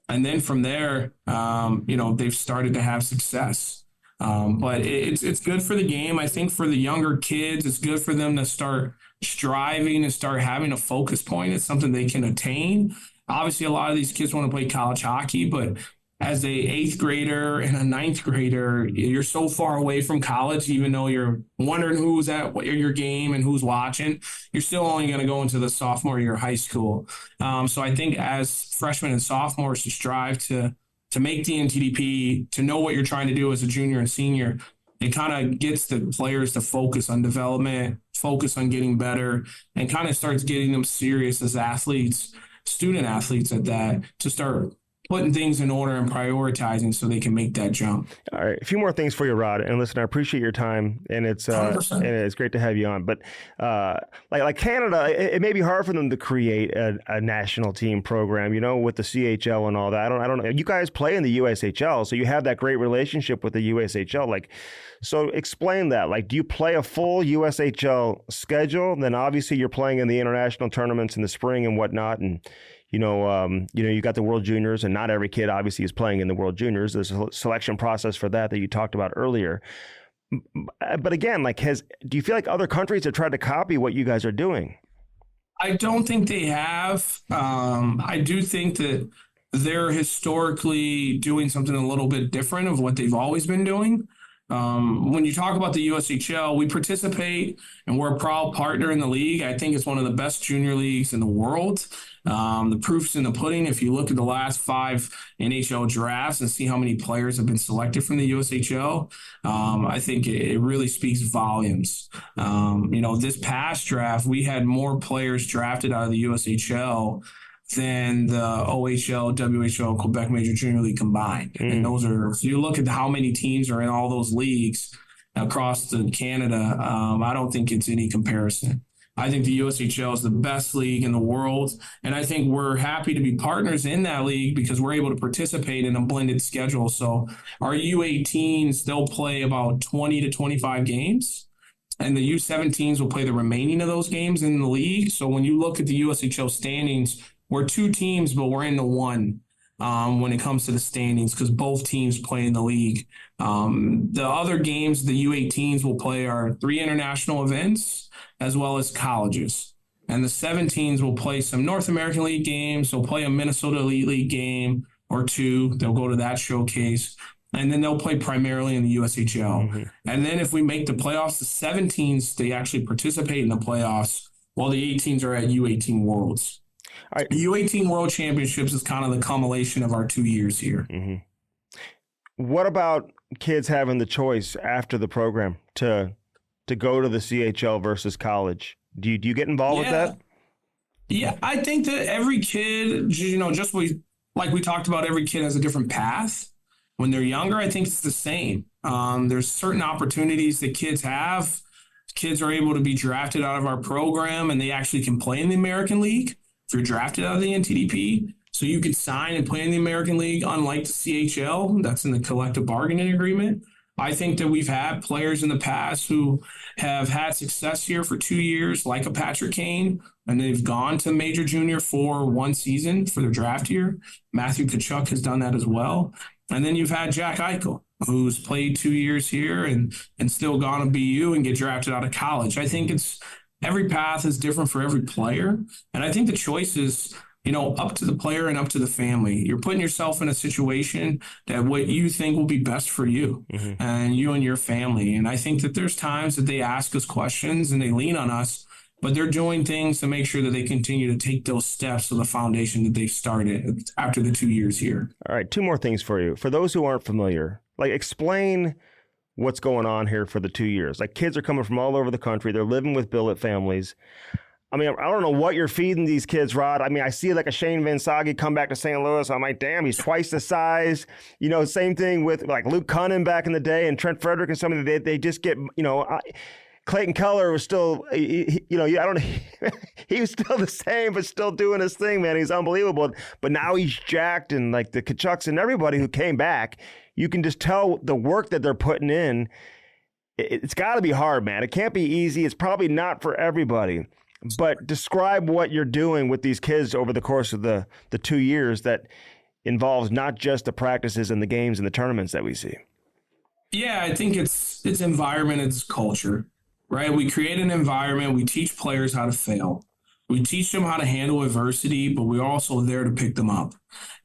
And then from there, they've started to have success. But it's good for the game. I think for the younger kids, it's good for them to start striving and start having a focus point. It's something they can attain. Obviously, a lot of these kids want to play college hockey, but as a 8th grader and a 9th grader, you're so far away from college, even though you're wondering who's at your game and who's watching, you're still only going to go into the sophomore year of high school. So I think as freshmen and sophomores to strive to make the NTDP, to know what you're trying to do as a junior and senior, it kind of gets the players to focus on development, focus on getting better, and kind of starts getting them serious as athletes, student athletes at that, to start putting things in order and prioritizing so they can make that jump. All right, a few more things for you, Rod. And listen, I appreciate your time, and it's great to have you on. But like Canada, it may be hard for them to create a national team program, with the CHL and all that. I don't know. You guys play in the USHL, so you have that great relationship with the USHL. So explain that. Do you play a full USHL schedule? Then obviously you're playing in the international tournaments in the spring and whatnot, and you got the World Juniors, and not every kid obviously is playing in the World Juniors. There's a selection process for that you talked about earlier. But again, do you feel like other countries have tried to copy what you guys are doing? I don't think they have. I do think that they're historically doing something a little bit different of what they've always been doing. When you talk about the USHL, we participate and we're a proud partner in the league. I think it's one of the best junior leagues in the world. The proof's in the pudding. If you look at the last 5 NHL drafts and see how many players have been selected from the USHL, I think it really speaks volumes. This past draft, we had more players drafted out of the USHL than the OHL, WHL, Quebec Major Junior League combined. And those are, if you look at how many teams are in all those leagues across Canada, I don't think it's any comparison. I think the USHL is the best league in the world, and I think we're happy to be partners in that league because we're able to participate in a blended schedule. So our U18s, they'll play about 20 to 25 games, and the U17s will play the remaining of those games in the league. So when you look at the USHL standings, we're 2 teams, but we're in the one when it comes to the standings because both teams play in the league. The other games the U18s will play are 3 international events as well as colleges. And the 17s will play some North American League games. They'll play a Minnesota Elite League game or 2. They'll go to that showcase. And then they'll play primarily in the USHL. Mm-hmm. And then if we make the playoffs, the 17s, they actually participate in the playoffs while the 18s are at U18 Worlds. Right. The U18 World Championships is kind of the culmination of our 2 years here. Mm-hmm. What about kids having the choice after the program to go to the CHL versus college? Do you get involved with that? Yeah, I think that every kid, like we talked about, every kid has a different path. When they're younger, I think it's the same. There's certain opportunities that kids have. Kids are able to be drafted out of our program, and they actually can play in the American League. If you're drafted out of the NTDP, so you could sign and play in the American League, unlike the CHL, that's in the collective bargaining agreement. I think that we've had players in the past who have had success here for 2 years, like a Patrick Kane, and they've gone to Major Junior for 1 season for their draft year. Matthew Tkachuk has done that as well. And then you've had Jack Eichel, who's played 2 years here and still gone to BU and get drafted out of college. I think every path is different for every player. And I think the choice is, up to the player and up to the family. You're putting yourself in a situation that what you think will be best for you and you and your family. And I think that there's times that they ask us questions and they lean on us, but they're doing things to make sure that they continue to take those steps to the foundation that they've started after the 2 years here. All right, 2 more things for you. For those who aren't familiar, explain what's going on here for the 2 years. Kids are coming from all over the country. They're living with billet families. I don't know what you're feeding these kids, Rod. I see a Shane Van Sage come back to St. Louis. I'm like, damn, he's twice the size. Same thing with Luke Cunnin back in the day and Trent Frederick and something. They just get, Clayton Keller was still, he was still the same, but still doing his thing, man. He's unbelievable. But now he's jacked, and the Tkachuks and everybody who came back, you can just tell the work that they're putting in. It's got to be hard, man. It can't be easy. It's probably not for everybody. But describe what you're doing with these kids over the course of the 2 years that involves not just the practices and the games and the tournaments that we see. Yeah, I think it's environment, it's culture, right? We create an environment. We teach players how to fail. We teach them how to handle adversity, but we're also there to pick them up.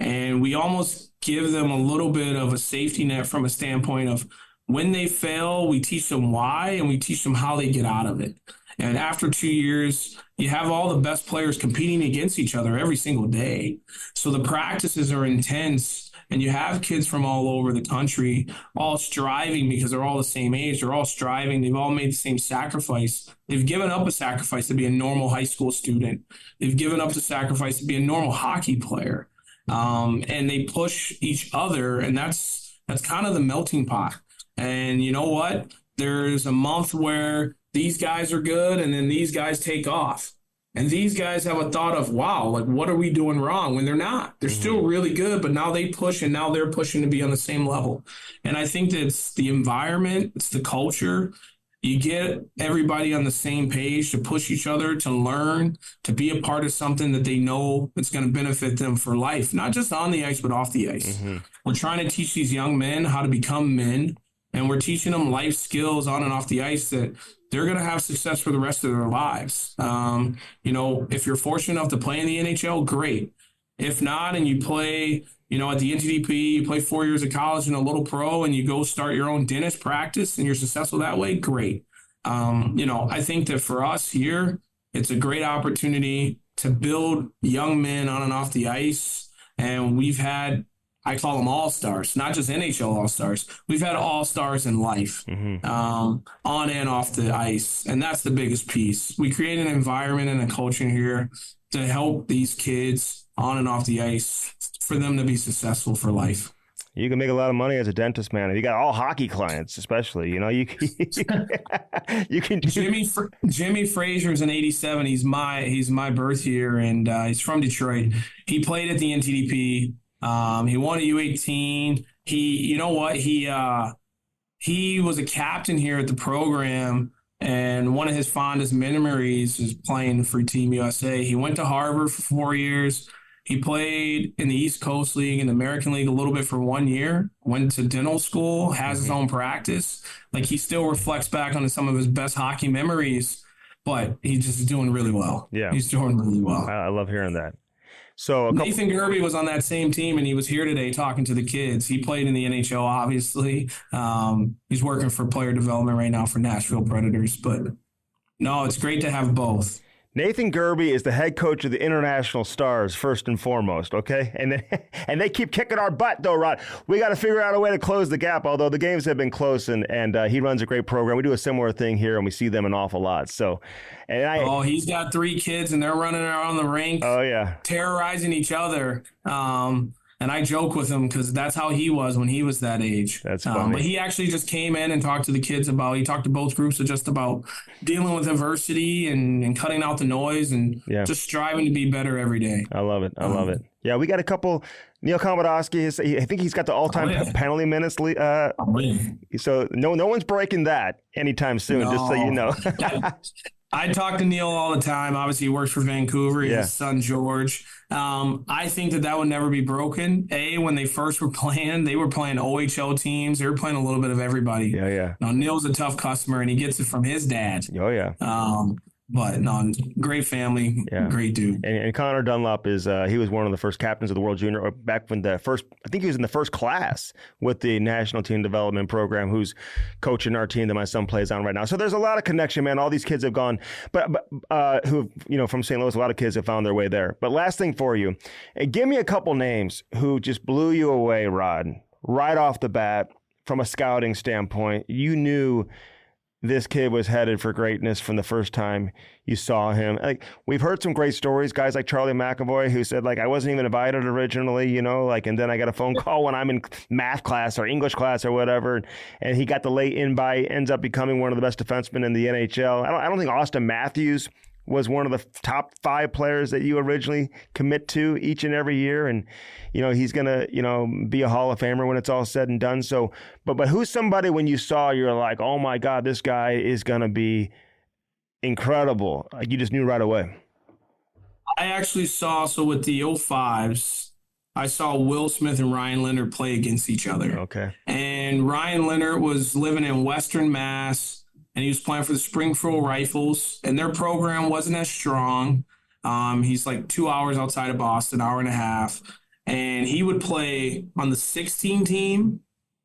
And we almost give them a little bit of a safety net from a standpoint of when they fail, we teach them why, and we teach them how they get out of it. And after 2 years, you have all the best players competing against each other every single day. So the practices are intense, and you have kids from all over the country all striving because they're all the same age. They're all striving. They've all made the same sacrifice. They've given up a sacrifice to be a normal high school student. They've given up the sacrifice to be a normal hockey player. and they push each other, and that's kind of the melting pot. And you know what? There's a month where these guys are good, and then these guys take off. And these guys have a thought of, wow, like, what are we doing wrong? When they're not. They're still really good, but now they push, and now they're pushing to be on the same level. And I think that it's the environment, it's the culture. You get everybody on the same page to push each other, to learn, to be a part of something that they know it's going to benefit them for life, not just on the ice, but off the ice. We're trying to teach these young men how to become men, and we're teaching them life skills on and off the ice that they're going to have success for the rest of their lives. If you're fortunate enough to play in the NHL, great. If not, and you play, at the NTDP, you play 4 years of college and a little pro, and you go start your own dentist practice and you're successful that way, great. I think that for us here, it's a great opportunity to build young men on and off the ice. And we've had, I call them all-stars, not just NHL all-stars. We've had all-stars in life, on and off the ice. And that's the biggest piece. We create an environment and a culture here to help these kids on and off the ice for them to be successful for life. You can make a lot of money as a dentist, man. If you got all hockey clients, especially, you can do. Jimmy Frazier's in '87. He's my birth year, and he's from Detroit. He played at the NTDP. He won a U18. He was a captain here at the program, and one of his fondest memories is playing for Team USA. He went to Harvard for 4 years. He played in the East Coast League and the American League a little bit for 1 year, went to dental school, has his own practice. Like, he still reflects back on some of his best hockey memories, but he's just doing really well. Yeah. He's doing really well. I love hearing that. So Nathan Gerby was on that same team, and he was here today talking to the kids. He played in the NHL, obviously. He's working for player development right now for Nashville Predators. But no, it's great to have both. Nathan Gerby is the head coach of the International Stars, first and foremost, okay? And they keep kicking our butt, though, Rod. We got to figure out a way to close the gap, although the games have been close, and he runs a great program. We do a similar thing here, and we see them an awful lot. So, he's got 3 kids, and they're running around the rink, terrorizing each other. And I joke with him because that's how he was when he was that age. That's funny. But he actually just came in and talked to the kids he talked to both groups just about dealing with adversity and cutting out the noise and just striving to be better every day. I love it. I love it. Yeah, we got a couple. Neil Komodowski, I think he's got the all-time penalty minutes. So no one's breaking that anytime soon, just so you know. I talk to Neil all the time. Obviously, he works for Vancouver. His son, George. I think that would never be broken. When they first were playing, they were playing OHL teams. They were playing a little bit of everybody. Yeah. Now, Neil's a tough customer, and he gets it from his dad. Oh, yeah. But no, great family, great dude. And Connor Dunlop he was one of the first captains of the World Junior back when I think he was in the first class with the National Team Development Program, who's coaching our team that my son plays on right now. So there's a lot of connection, man. All these kids have gone, but who, from St. Louis, a lot of kids have found their way there. But last thing for you, give me a couple names who just blew you away, Rod, right off the bat from a scouting standpoint. You knew this kid was headed for greatness from the first time you saw him. Like, we've heard some great stories, guys like Charlie McAvoy, who said, like, I wasn't even invited originally, and then I got a phone call when I'm in math class or English class or whatever, and he got the late invite, ends up becoming one of the best defensemen in the NHL. I don't think Austin Matthews was one of the top 5 players that you originally commit to each and every year. And, he's going to, be a Hall of Famer when it's all said and done. So, but who's somebody when you saw, you're like, oh my God, this guy is going to be incredible. Like, you just knew right away. I actually saw, with the 05s, I saw Will Smith and Ryan Leonard play against each other. Okay. And Ryan Leonard was living in Western Mass, and he was playing for the Springfield Rifles, and their program wasn't as strong. He's like 2 hours outside of Boston, hour and a half, and he would play on the 16 team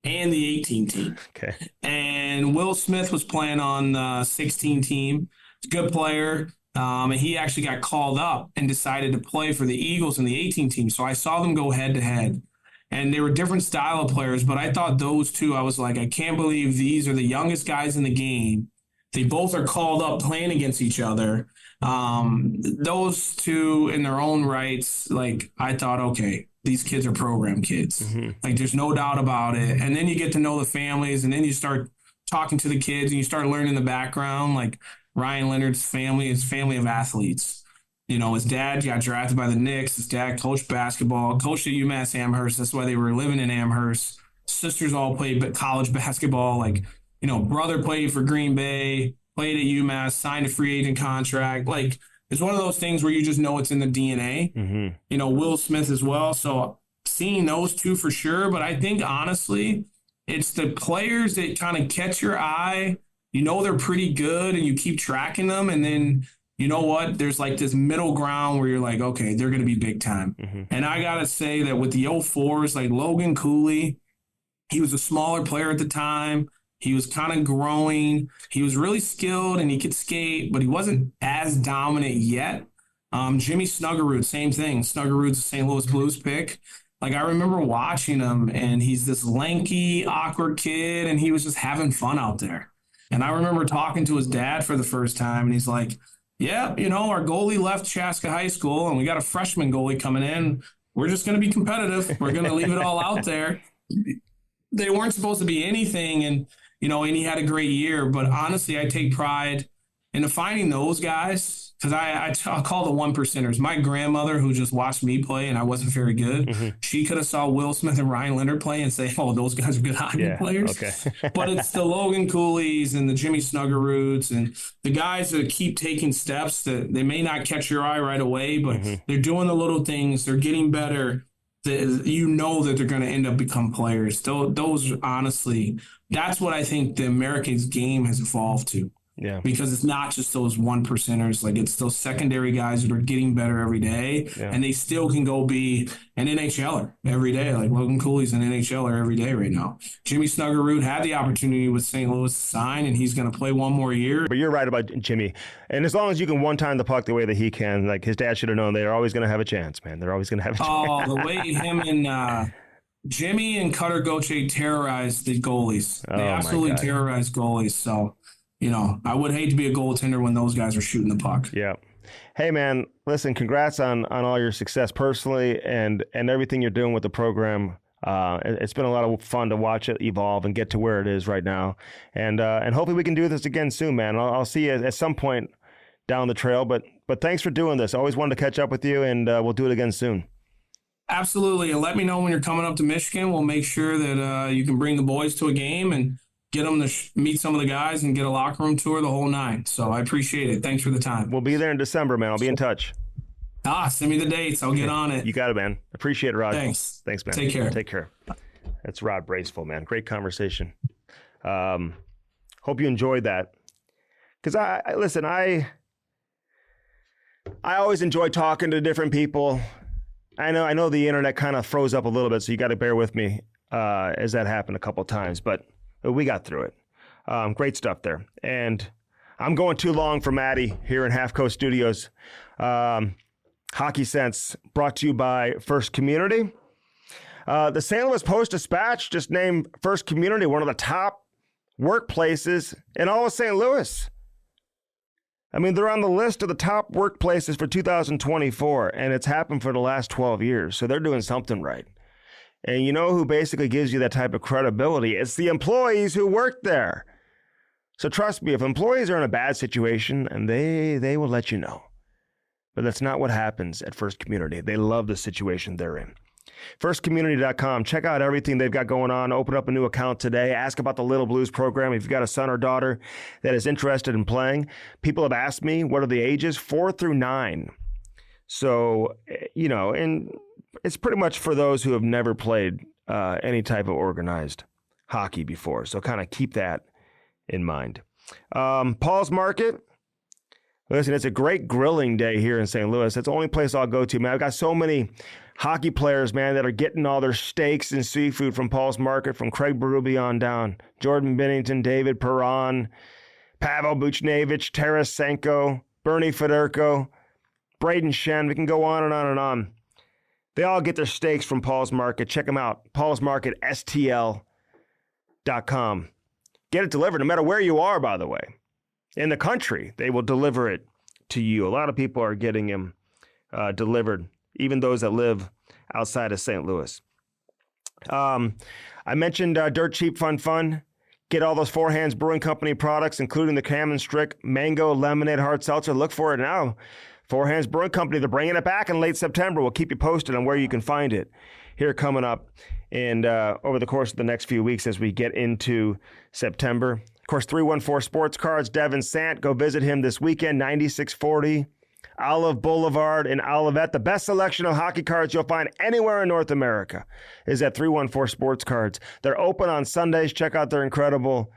and the 18 team. Okay. And Will Smith was playing on the 16 team. He's a good player, and he actually got called up and decided to play for the Eagles in the 18 team. So I saw them go head-to-head. And they were different style of players, but I thought those two, I was like, I can't believe these are the youngest guys in the game. They both are called up playing against each other. Those two in their own rights, like, I thought, okay, these kids are program kids. Like, there's no doubt about it. And then you get to know the families, and then you start talking to the kids, and you start learning the background. Like, Ryan Leonard's family is a family of athletes. You know, his dad got drafted by the Knicks. His dad coached basketball, coached at UMass Amherst. That's why they were living in Amherst. Sisters all played college basketball. Like, you know, brother played for Green Bay, played at UMass, signed a free agent contract. Like, it's one of those things where you just know it's in the DNA. You know, Will Smith as well. So seeing those two for sure. But I think, honestly, it's the players that kind of catch your eye. You know they're pretty good, and you keep tracking them. And then, you know what? There's like this middle ground where you're like, okay, they're going to be big time. And I got to say that with the 04s, like Logan Cooley, he was a smaller player at the time. He was kind of growing. He was really skilled and he could skate, but he wasn't as dominant yet. Jimmy Snuggerud, same thing. Snuggerud's a St. Louis Blues pick. Like, I remember watching him, and he's this lanky, awkward kid, and he was just having fun out there. And I remember talking to his dad for the first time, and he's like, yeah, you know, our goalie left Chaska High School, and we got a freshman goalie coming in. We're just going to be competitive. We're going to leave it all out there. They weren't supposed to be anything, and you know, and he had a great year. But honestly, I take pride in finding those guys, because I call the one percenters. My grandmother, who just watched me play and I wasn't very good, she could have saw Will Smith and Ryan Leonard play and say, oh, those guys are good hockey players. But it's the Logan Cooleys and the Jimmy Snuggeruds and the guys that keep taking steps that they may not catch your eye right away, but they're doing the little things. They're getting better. You know that they're going to end up become players. Those, honestly, that's what I think the Americans game has evolved to. Yeah. Because it's not just those one percenters. Like, it's those secondary guys that are getting better every day, and they still can go be an NHLer every day. Like, Logan Cooley's an NHLer every day right now. Jimmy Snuggerud had the opportunity with St. Louis to sign, and he's going to play one more year. But you're right about Jimmy. And as long as you can one-time the puck the way that he can, like, his dad should have known they're always going to have a chance, man. They're always going to have a chance. Oh, the way him and Jimmy and Cutter Gauthier terrorized the goalies. They absolutely terrorized goalies. So, you know, I would hate to be a goaltender when those guys are shooting the puck. Yeah. Hey, man, listen, congrats on all your success personally and everything you're doing with the program. It's been a lot of fun to watch it evolve and get to where it is right now. And hopefully we can do this again soon, man. I'll see you at some point down the trail. But thanks for doing this. I always wanted to catch up with you, and we'll do it again soon. Absolutely. And let me know when you're coming up to Michigan. We'll make sure that you can bring the boys to a game and get them to meet some of the guys and get a locker room tour, the whole nine. So I appreciate it. Thanks for the time. We'll be there in December, man. I'll be in touch. Send me the dates. I'll get on it. You got it, man. Appreciate it, Rod. Thanks, man. Take care. Take care. That's Rod Braceful, man. Great conversation. Hope you enjoyed that. Because I always enjoy talking to different people. I know the internet kind of froze up a little bit, so you got to bear with me as that happened a couple times. But we got through it. Great stuff there. And I'm going too long for Maddie here in Half Coast Studios. Hockey Sense brought to you by First Community. The St. Louis Post-Dispatch just named First Community one of the top workplaces in all of St. Louis. I mean, they're on the list of the top workplaces for 2024, and it's happened for the last 12 years. So they're doing something right. And you know who basically gives you that type of credibility? It's the employees who work there. So trust me, if employees are in a bad situation, and they will let you know. But that's not what happens at First Community. They love the situation they're in. FirstCommunity.com. Check out everything they've got going on. Open up a new account today. Ask about the Little Blues program. If you've got a son or daughter that is interested in playing, people have asked me, what are the ages? 4 through 9. So, you know, and it's pretty much for those who have never played any type of organized hockey before. So kind of keep that in mind. Paul's Market. Listen, it's a great grilling day here in St. Louis. It's the only place I'll go to, man. I've got so many hockey players, man, that are getting all their steaks and seafood from Paul's Market, from Craig Berube on down. Jordan Bennington, David Perron, Pavel Buchnevich, Tarasenko, Bernie Federko, Braden Shen. We can go on and on and on. They all get their steaks from Paul's Market. Check them out. paulsmarketstl.com. Get it delivered no matter where you are, by the way. In the country, they will deliver it to you. A lot of people are getting them delivered, even those that live outside of St. Louis. I mentioned Dirt Cheap Fun Fun. Get all those Four Hands Brewing Company products, including the Cam and Strick Mango Lemonade Hard Seltzer. Look for it now. Four Hands Brewing Company, they're bringing it back in late September. We'll keep you posted on where you can find it here coming up and over the course of the next few weeks as we get into September. Of course, 314 Sports Cards, Devin Sant. Go visit him this weekend, 9640 Olive Boulevard in Olivet. The best selection of hockey cards you'll find anywhere in North America is at 314 Sports Cards. They're open on Sundays. Check out their incredible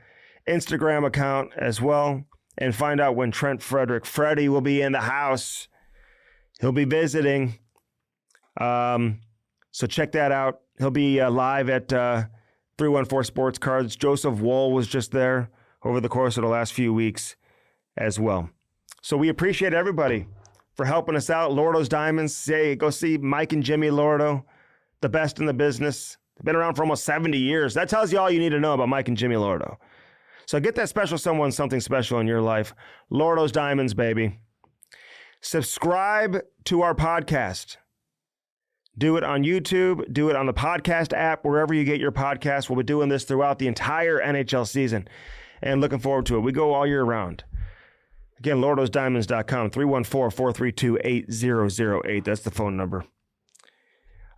Instagram account as well and find out when Trent Freddie will be in the house. He'll be visiting. So check that out. He'll be live at 314 Sports Cards. Joseph Woll was just there over the course of the last few weeks as well. So we appreciate everybody for helping us out. Lordo's Diamonds. Hey, go see Mike and Jimmy Lordo, the best in the business. They've been around for almost 70 years. That tells you all you need to know about Mike and Jimmy Lordo. So get that special someone something special in your life. Lordo's Diamonds, baby. Subscribe to our podcast. Do it on YouTube. Do it on the podcast app, wherever you get your podcasts. We'll be doing this throughout the entire NHL season and looking forward to it. We go all year round. Again, lordosdiamonds.com, 314-432-8008. That's the phone number.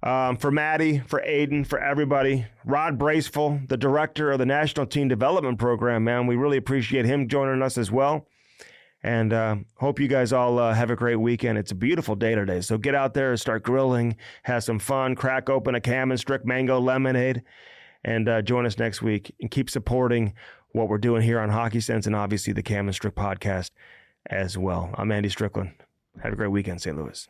For Maddie, for Aiden, for everybody, Rod Braceful, the director of the National Team Development Program, man, we really appreciate him joining us as well. And hope you guys all have a great weekend. It's a beautiful day today, so get out there and start grilling, have some fun, crack open a Cam and Strick Mango Lemonade, and join us next week and keep supporting what we're doing here on Hockey Sense and obviously the Cam and Strick podcast as well. I'm Andy Strickland. Have a great weekend, St. Louis.